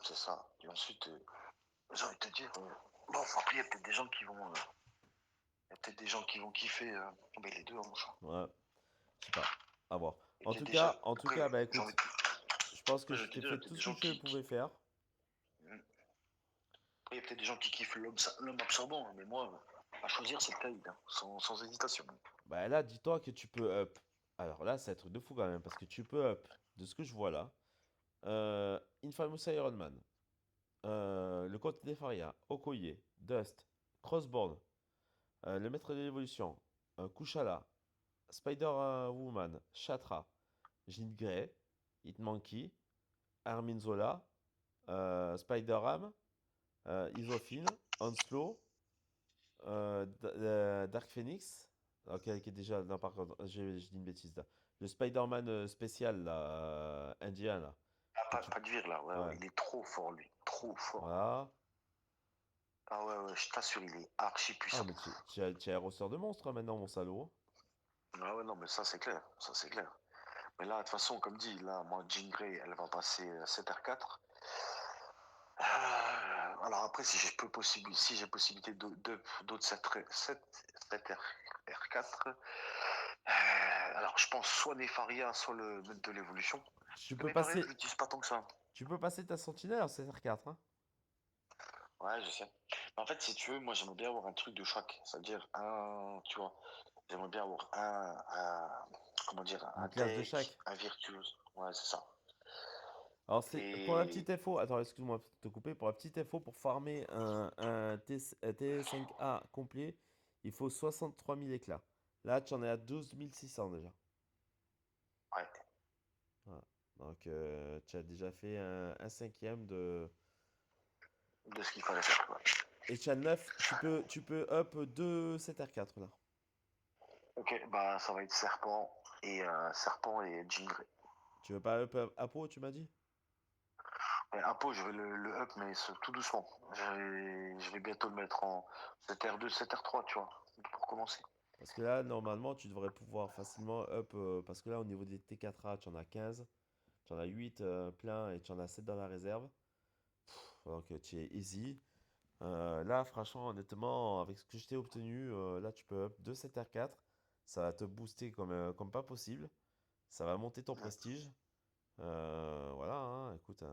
C'est ça. Et ensuite, j'ai envie de te dire, bon, après, il y a peut-être des gens qui vont, il y a peut-être des gens qui vont kiffer mais les deux, hein, mon chat. Ouais, je sais pas. À voir. Et qu'il y a déjà, En tout après, cas, bah j'ai envie écoute, de, je pense que après, je je vais te t'ai dire, il y a fait peut-être tout des ce que gens je pouvais faire. après, il y a peut-être des gens qui kiffent l'homme absorbant, hein, mais moi, à choisir, c'est le Kaïd, hein, sans hésitation. Bah là, dis-toi que tu peux up. Alors là, c'est un truc de fou quand même, parce que tu peux up, de ce que je vois là, Infamous Iron Man, le Comte des Faria, Okoye, Dust, Crossbone, le Maître de l'Évolution, Kushala, Spider-Woman, Shatra, Jean Grey, Hitmonkey, Armin Zola, Spider-Ram, Isofine, Onslow, Dark Phoenix. Ok, qui est déjà. Non, par contre, j'ai dit une bêtise là. Le Spider-Man spécial, là, indien, là. Ah, Que tu... pas de vire, là, ouais, Ouais, ouais, il est trop fort, lui, trop fort. voilà. Ah ouais, ouais, je t'assure, il est archi Ah, puissant. mais tu es un roster de monstres hein, maintenant, mon salaud. Ah ouais, non, mais ça, c'est clair, ça, c'est clair. Mais là, de toute façon, comme dit, là, moi, Jean Grey, elle va passer 7 R4. Alors après, si j'ai possibilité d'autres 7 R4, alors je pense soit Nefaria, soit le maître de l'évolution. Tu Que peux Nefaria, je passer, l'utilise pas tant que ça. tu peux passer ta sentinelle en CR4, hein. Ouais, je sais. Mais en fait, si tu veux, moi, j'aimerais bien avoir un truc de chaque. C'est-à-dire tu vois, j'aimerais bien avoir comment dire, un Une classe de tech, chaque. un virtuose. Ouais, c'est ça. Alors, c'est pour la Et petite info. Attends, excuse-moi de te couper. Pour la petite info, pour farmer un T5A complet, il faut 63 000 éclats. Là, tu en es à 12 600 déjà. ouais, Voilà. Donc, tu as déjà fait un cinquième de. de ce qu'il fallait faire, quoi. Et tu as 9, tu peux up 2 7R4 là. Ok, bah ça va être Serpent et Jean Grey. Tu veux pas up Apo, tu m'as dit? Et Apo, je vais le up, mais tout doucement. Je vais bientôt le mettre en 7R2, 7R3, tu vois, pour commencer. Parce que là, normalement, tu devrais pouvoir facilement up. Parce que là, au niveau des T4A, tu en as 15. Tu en as 8 plein et tu en as 7 dans la réserve. Donc, tu es easy. Là, franchement, honnêtement, avec ce que je t'ai obtenu, là, tu peux up 2 7R4. Ça va te booster comme pas possible. Ça va monter ton prestige. Voilà, hein, écoute,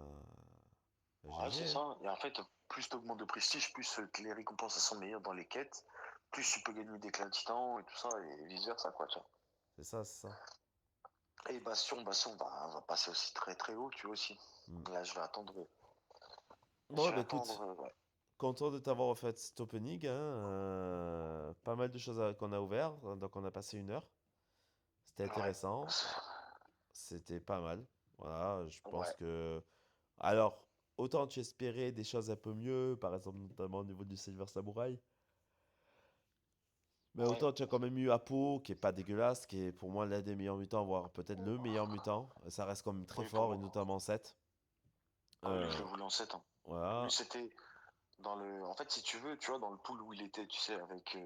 Ouais, c'est GG, hein. ça. Et en fait, plus tu augmentes de prestige, plus les récompenses elles sont meilleures dans les quêtes, plus tu peux gagner des clans titans et tout ça, et vice versa, quoi, tu vois. C'est ça, c'est ça. Et Bastion va passer aussi très très haut, tu vois aussi. Mm. Là, je vais attendre. Bon, Je vais bah attendre, écoute, ouais. content de t'avoir fait cet opening, hein. Pas mal de choses qu'on a ouvert, donc on a passé 1 heure. C'était Ouais. intéressant, c'était pas mal. Voilà, je pense Ouais. que. Alors, autant tu espérais des choses un peu mieux, par exemple, notamment au niveau du Silver Samurai. Mais Ouais. autant tu as quand même eu Apo, qui est pas dégueulasse, qui est pour moi l'un des meilleurs mutants, voire peut-être le meilleur mutant. Ça reste quand même très Oui, pour fort, et moi. notamment 7. Ah oui, lui, je le voulais en 7 ans. Lui, Voilà. c'était dans le. En fait, si tu veux, tu vois, dans le pool où il était, tu sais, avec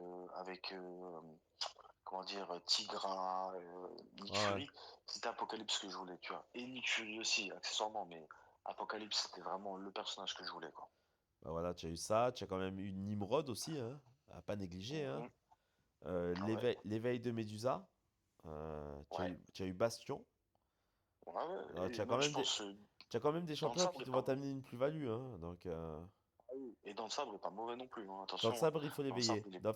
comment dire, Tigra, Nick Ouais, ouais. Fury, c'était Apocalypse que je voulais, tu vois. Et Nick Fury aussi, accessoirement, mais Apocalypse, c'était vraiment le personnage que je voulais, quoi. Bah voilà, tu as eu ça, tu as quand même eu Nimrod aussi, hein, à pas négliger, hein. Mhm. Ah ouais, L'éveil de Médusa, ouais, tu as eu Bastion. ouais, ouais. Tu Et as quand même, je même pense, tu as quand même des dans le champions sabre, qui est vont pas. t'amener une plus-value, hein. Donc, Et dans le sabre, est pas mauvais non plus, hein. dans le Attention, hein. sabre, il faut Dans le sabre, l'éveiller. il est. Dans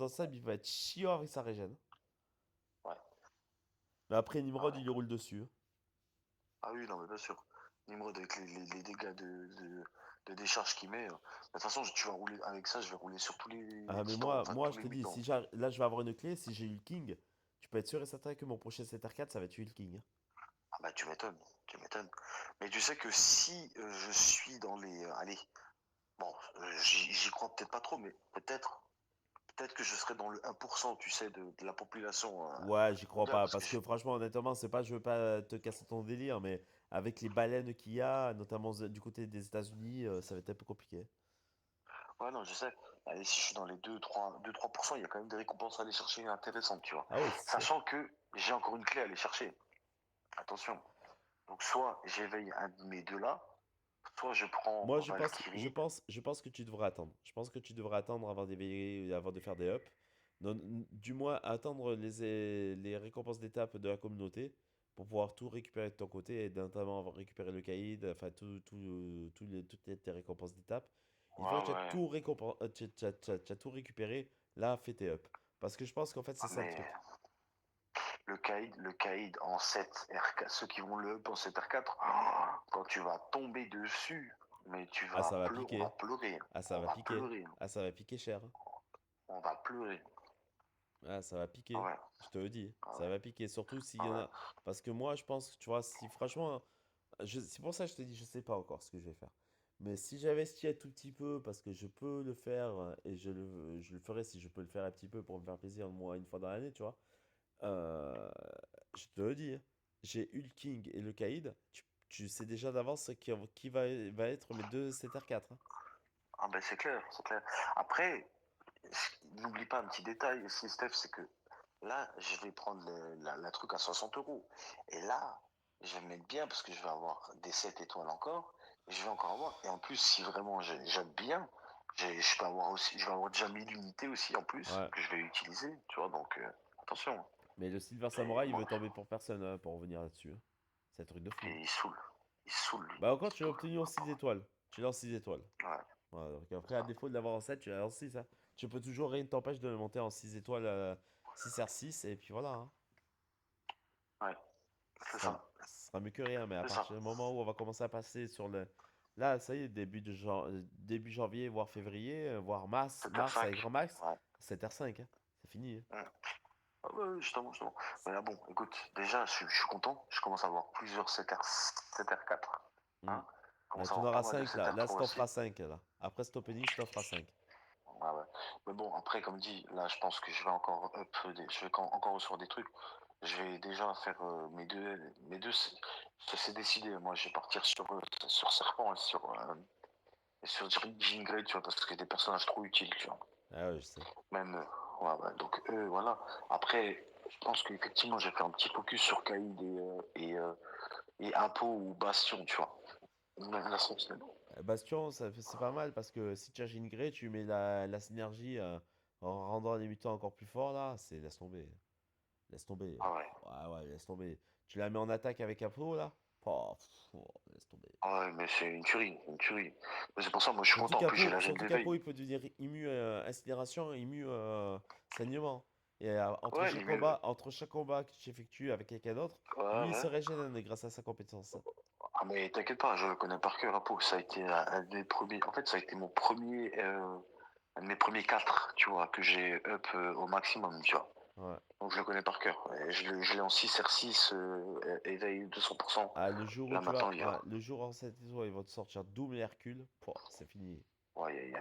le sabre, il va être chiant avec sa régène. Ouais, Mais après, Nimrod, ouais. il lui roule dessus, hein. Ah oui, non, mais bien sûr. Nimrod avec les dégâts de décharge qu'il met. De toute façon, tu vas rouler avec ça, je vais rouler sur tous les Ah, mais titans, enfin moi, tous je les te dis, mutants. là, je vais avoir une clé. Si j'ai eu le King, tu peux être sûr et certain que mon prochain 7R4, ça va être eu le King, hein. Ah bah tu m'étonnes. Tu m'étonnes. Mais tu sais que si je suis dans les. Allez, bon, j'y crois peut-être pas trop, mais peut-être que je serai dans le 1%, tu sais, de la population Ouais, j'y crois mondiale. pas, Parce que parce que franchement, honnêtement, c'est pas, je veux pas te casser ton délire, mais avec les baleines qu'il y a, notamment du côté des États-Unis, ça va être un peu compliqué. ouais, non, je sais. Allez, si je suis dans les 2-3%, il y a quand même des récompenses à aller chercher intéressantes, tu vois. Ah oui, c'est sûr. Sachant que j'ai encore une clé à aller chercher. Attention. Donc, soit j'éveille un de mes deux là, soit je prends Moi, Valkyrie. je pense que tu devrais attendre. Je pense que tu devrais attendre avant d'éveiller, avant de faire des ups. Du moins, attendre les récompenses d'étape de la communauté pour pouvoir tout récupérer de ton côté et notamment récupérer le caïd, enfin tes récompenses d'étape. Une fois que Ouais, tu as ouais. tout, tu as tout récupéré, là, fais tes ups. Parce que je pense qu'en fait, c'est ça le Mais truc. le Kaïd en 7R4, ceux qui vont le up en 7R4, quand tu vas tomber dessus, mais Ah, ça va on va piquer. pleurer. Hein. Ah, ça On va va piquer. pleurer. Hein. Ah, ça va piquer cher. On va pleurer. Ah, ça va piquer. Ouais, Je te le dis. ah Ça ouais, va piquer. Surtout s'il y ah en ouais. a. Parce que moi, je pense, tu vois, si franchement. C'est pour ça que je te dis, je sais pas encore ce que je vais faire. Mais si j'investis un tout petit peu, parce que je peux le faire, et je le ferai si je peux le faire un petit peu pour me faire plaisir, moi, une fois dans l'année, tu vois. euh, je te le dis, hein, j'ai eu le King et le Kaïd. Tu sais déjà d'avance qui va être mes deux CTR4. Ah ben c'est clair, c'est clair. Après, n'oublie pas un petit détail aussi, Steph, c'est que là, je vais prendre la truc à 60 euros. Et là, je vais me mettre bien parce que je vais avoir des 7 étoiles encore. Et je vais encore avoir. Et en plus, si vraiment j'aime bien, je vais avoir déjà 1000 unités aussi en plus Ouais. que je vais utiliser. Tu vois, donc attention. Mais le Silver Et Samurai, il veut moi, tomber pour personne, hein, pour revenir là-dessus, hein. C'est un truc de et fou. il saoule. Il saoule, lui. Bah encore, tu l'as Surtout. obtenu en 6 étoiles. Tu l'as en 6 étoiles. Ouais, Voilà, donc c'est après, à ça. défaut de l'avoir en 7, tu l'as en 6, hein. Tu peux toujours, rien ne t'empêche de le monter en 6 étoiles, 6R6, et puis voilà, hein. Ouais, Ce c'est sera, ça. ce sera mieux que rien, mais à C'est ça. partir du moment où on va commencer à passer sur le... Là, ça y est, début janvier, voire février, voire mars 7h5. avec grand max, Ouais. 7h5, hein. C'est fini, hein. Mm. Ah ouais, justement, justement. Mais là, bon, écoute, déjà, je suis content. Je commence à avoir plusieurs 7R4. Hmm. Hein. Je Là, commence à tu en avoir pas auras mal de 5 là. Là, 7R3 ça t'en aussi. fera 5 là. Après cet opening, ça t'en fera 5. Ouais, ouais. Mais bon, après, comme dit, là, je pense que je vais encore encore recevoir des trucs. Je vais déjà faire mes deux, c'est décidé. Moi, je vais partir sur Serpent et sur Jean Grey, tu vois, parce que c'est des personnages trop utiles, tu vois. Ah ouais, je sais. Même, ouais, ouais, donc eux, voilà. Après, je pense qu'effectivement, j'ai fait un petit focus sur Kaïd et Impo ou Bastion, tu vois. Même la Sentinelle. Bastion, c'est pas mal parce que si tu as Jean Grey, tu mets la synergie en rendant les mutants encore plus forts là, c'est laisse tomber. Laisse tomber. Ah ouais. Ouais, ouais, laisse tomber. Tu la mets en attaque avec Apo là? Oh, laisse tomber. Ah ouais, mais c'est une tuerie, une tuerie. Mais c'est pour ça, moi, je suis content. En plus, j'ai la gemme Surtout qu'Apo, d'éveil. il peut devenir immu incinération, immu saignement. Et Ouais, limite. entre chaque combat que tu effectues avec quelqu'un d'autre, Ouais, lui, il se ouais. régène grâce à sa compétence. Ah, mais t'inquiète pas, je le connais par cœur, Apo. Ça a été un des premiers. En fait, ça a été un de mes premiers 4, tu vois, que j'ai up au maximum, tu vois. Ouais. Donc, je le connais par cœur. Et je l'ai en 6R6, éveil 200%. Ah, le jour où Là, tu maintenant, vas. il y a. Ouais, le jour en 7 étoiles, ils vont te sortir Doom et Hercule. Pouah, c'est fini. Ouais,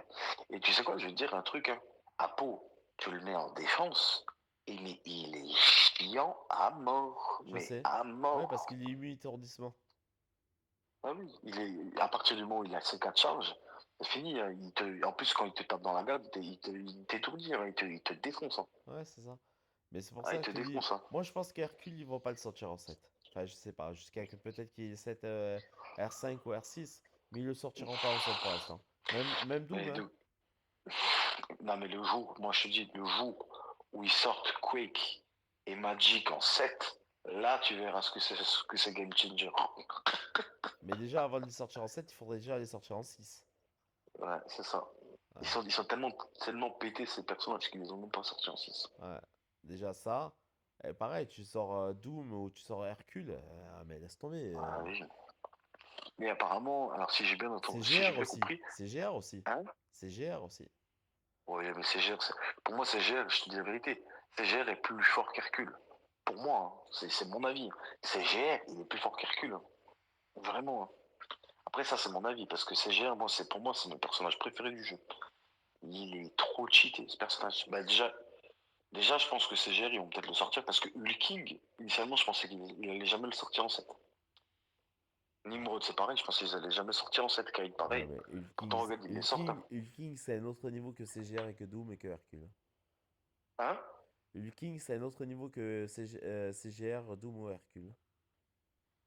et tu sais quoi, je vais te dire un truc, hein. Apo, tu le mets en défense, mais il est chiant à mort. Je Mais sais. à Ouais, parce mort. qu'il est immu étourdissement. Ah oui, à partir du moment où il a ses 4 charges, c'est fini. Hein. En plus, quand il te tape dans la garde, il t'étourdit, hein. Il te défonce. Hein. Ouais, c'est ça. Mais c'est pour Ah, ça il que te je te dis. défonce. Hein. Moi, je pense qu'Hercule, ils vont pas le sortir en 7. Enfin, je sais pas. Jusqu'à que peut-être qu'il y ait 7 R5 ou R6. Mais ils le sortiront pas en 7 pour l'instant. Même Doom, Mais hein. non, mais le jour, moi je te dis, le jour où ils sortent Quake et Magic en 7, là tu verras ce que c'est Game Changer. Mais déjà, avant de les sortir en 7, il faudrait déjà les sortir en 6. Ouais, c'est ça. Ouais, Ils sont tellement pétés ces personnages qu'ils les ont même pas sortis en 6. ouais. Déjà ça. Et pareil, tu sors Doom ou tu sors Hercule. Mais laisse tomber. Ah oui. Mais apparemment, alors si j'ai bien C'est entendu, si j'ai GR bien aussi. compris, C'est GR aussi. hein? C'est GR aussi. Ouais, mais CGR, pour moi, CGR, je te dis la vérité, CGR est plus fort qu'Hercule. Pour moi, hein, c'est mon avis. CGR, il est plus fort qu'Hercule. Hein. Vraiment, hein. Après, ça, c'est mon avis, parce que CGR, pour moi, c'est mon personnage préféré du jeu. Il est trop cheaté, ce personnage. Bah, déjà, je pense que CGR, ils vont peut-être le sortir, parce que Hulking, initialement, je pensais qu'il allait jamais le sortir en 7. Nimrod, c'est pareil, je pensais qu'ils allaient jamais sortir en 7. Kaïd, Ouais, pareil. mais Quand on regarde, ils les sortent, hein. Hulking, c'est un autre niveau que CGR et que Doom et que Hercule. Hein. Hulking, c'est un autre niveau que CGR, Doom ou Hercule.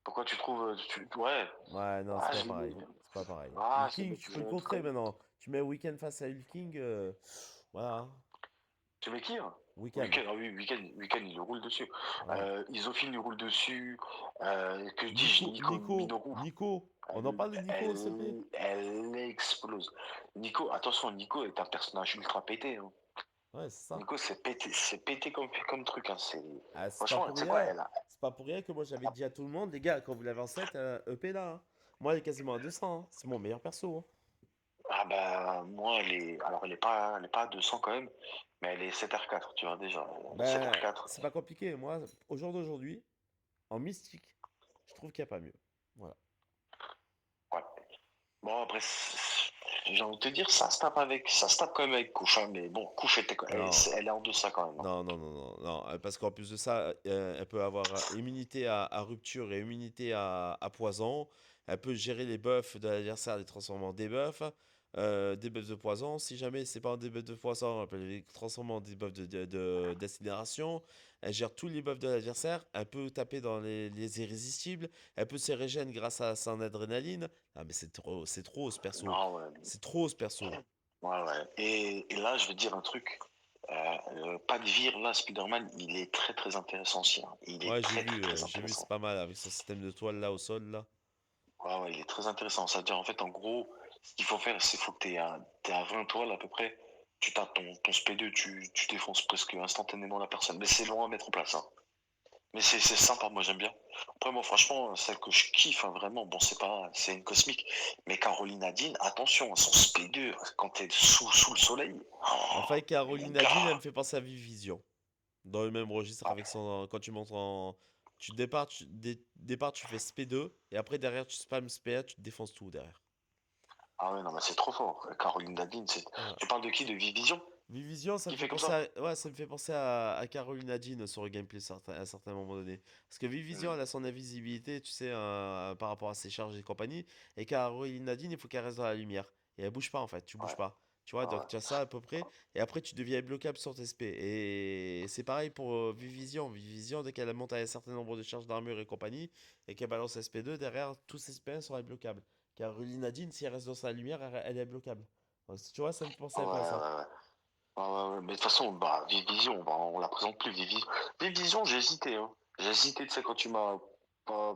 Pourquoi tu trouves... Ouais. Ouais, non, c'est Ah, pas je l'ai pareil. mis. C'est pas pareil. Ah, Hulking, tu peux le je l'ai mis très contrer vite. maintenant. Tu mets Weekend face à Hulking, voilà. Tu mets qui, hein? Weekend. Weekend, ah oui, Weekend, il le roule dessus. Ouais. Isophile, il roule dessus. Que dis-je? Nico, Nico Nico, Minoru. Nico. On en Elle, parle de Nico, s'il te plaît? elle explose. Nico, attention, Nico est un personnage ultra pété, hein. Ouais, c'est ça. Nico, c'est pété comme truc, hein. Ah, c'est pas Franchement, pour tu sais quoi, rien. elle a. C'est pas pour rien que moi j'avais dit à tout le monde, les gars, quand vous l'avez en 7, EP là, hein. Moi, elle est quasiment à 200, hein. C'est mon meilleur perso, hein. Ah bah, moi, elle est pas à 200 quand même, mais elle est 7R4, tu vois, déjà. Elle est Ben, 7R4. c'est pas compliqué. Moi, au jour d'aujourd'hui, en mystique, je trouve qu'il n'y a pas mieux. Voilà. Ouais. Bon, après, j'ai envie de te dire, ça se tape quand même avec Couche, hein, mais bon, Couche, Non, elle est en deçà quand même, hein. non, non, non, non, non, parce qu'en plus de ça, elle peut avoir immunité à rupture et immunité à poison. Elle peut gérer les buffs de l'adversaire, les transformer en debuffs, des buffs de poison. Si jamais c'est pas un debuff de poison, elle peut les transformer en debuffs d'incinération. Elle gère tous les buffs de l'adversaire. Elle peut taper dans les irrésistibles. Elle peut se régénérer grâce à son adrénaline. Ah, mais c'est trop ce perso. Non, ouais, C'est trop ce perso. ouais, ouais. Et là, je vais te dire un truc. Pas de vire, là, Spider-Man, il est très très intéressant aussi, hein. Il est Ouais, très très très j'ai vu, c'est intéressant. pas mal avec son système de toile là au sol là. Ouais, ouais, il est très intéressant. C'est-à-dire, en fait, en gros, ce qu'il faut faire, c'est faut que t'es à 20 toiles à peu près. Tu tapes ton SP2, tu défonces presque instantanément la personne. Mais c'est long à mettre en place, hein. Mais c'est sympa, moi j'aime bien. Après, moi, franchement, celle que je kiffe, hein, vraiment, bon, c'est une cosmique. Mais Caroline Nadine, attention, son SP2, quand t'es sous le soleil. Enfin, Oh, mon Caroline Nadine, elle me gars! fait penser à Vision. Dans le même registre avec son. Quand tu montes en. Tu départ, départ, tu fais SP2, et après derrière tu spams SP1, tu te défonces tout derrière. Ah ouais, non, mais c'est trop fort. Caroline Nadine, c'est. Ouais. Tu parles de qui? De Vivision? Vision, ça me Qui fait fait comme penser ça? à. Ouais, ça me fait penser à Caroline Nadine sur le gameplay à certains moments donnés. Parce que Vision, Hmm. elle a son invisibilité, tu sais, par rapport à ses charges et compagnie. Et Caroline Nadine, il faut qu'elle reste dans la lumière. Et elle bouge pas en fait, tu bouges Ouais, pas. Tu vois, ouais, donc tu as ça à peu près. Et après, tu deviens bloquable sur tes SP. Et c'est pareil pour Vivision. Vivision, dès qu'elle monte à un certain nombre de charges d'armure et compagnie, et qu'elle balance SP2, derrière, tous ses SP1 seront bloquables. Caroline Nadine, si elle reste dans sa lumière, elle est bloquable. Donc, tu vois, ça me fait penser ouais, un peu à ça. ouais, ouais. Ouais, ouais, ouais. Mais de toute façon, bah, Vivision, bah, on la présente plus, Vivision. Vivision, j'ai hésité, hein. J'ai hésité, tu sais, quand tu m'as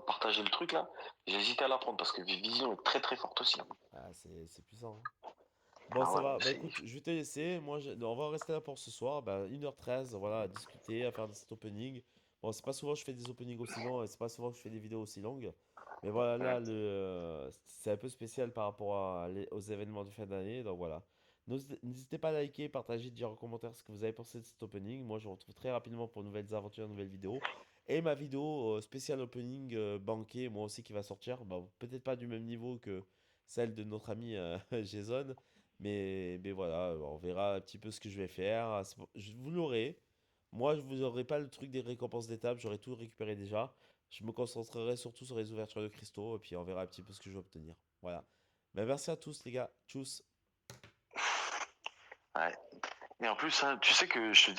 partagé le truc là, j'ai hésité à la prendre parce que Vivision est très très forte aussi, hein. Ah, c'est puissant, hein. Bon, Ah ça ouais, va. Bah c'est. écoute, je vais te laisser. Moi, on va rester là pour ce soir. Bah, 1h13, voilà, à discuter, à faire cet opening. Bon, c'est pas souvent que je fais des openings aussi longs et c'est pas souvent que je fais des vidéos aussi longues. Mais voilà, là, Hmm. c'est un peu spécial par rapport aux événements de fin d'année. Donc voilà. N'hésitez pas à liker, partager, dire en commentaire ce que vous avez pensé de cet opening. Moi, je vous retrouve très rapidement pour de nouvelles aventures, de nouvelles vidéos. Et ma vidéo spéciale opening banquet, moi aussi, qui va sortir. Bon, peut-être pas du même niveau que celle de notre ami Jason. Mais voilà, on verra un petit peu ce que je vais faire. Vous l'aurez. Moi, je vous aurai pas le truc des récompenses d'étape, j'aurai tout récupéré déjà. Je me concentrerai surtout sur les ouvertures de cristaux et puis on verra un petit peu ce que je vais obtenir. Voilà. Ben, merci à tous les gars. Tchuss. Ouais. Et en plus, hein, tu sais que je te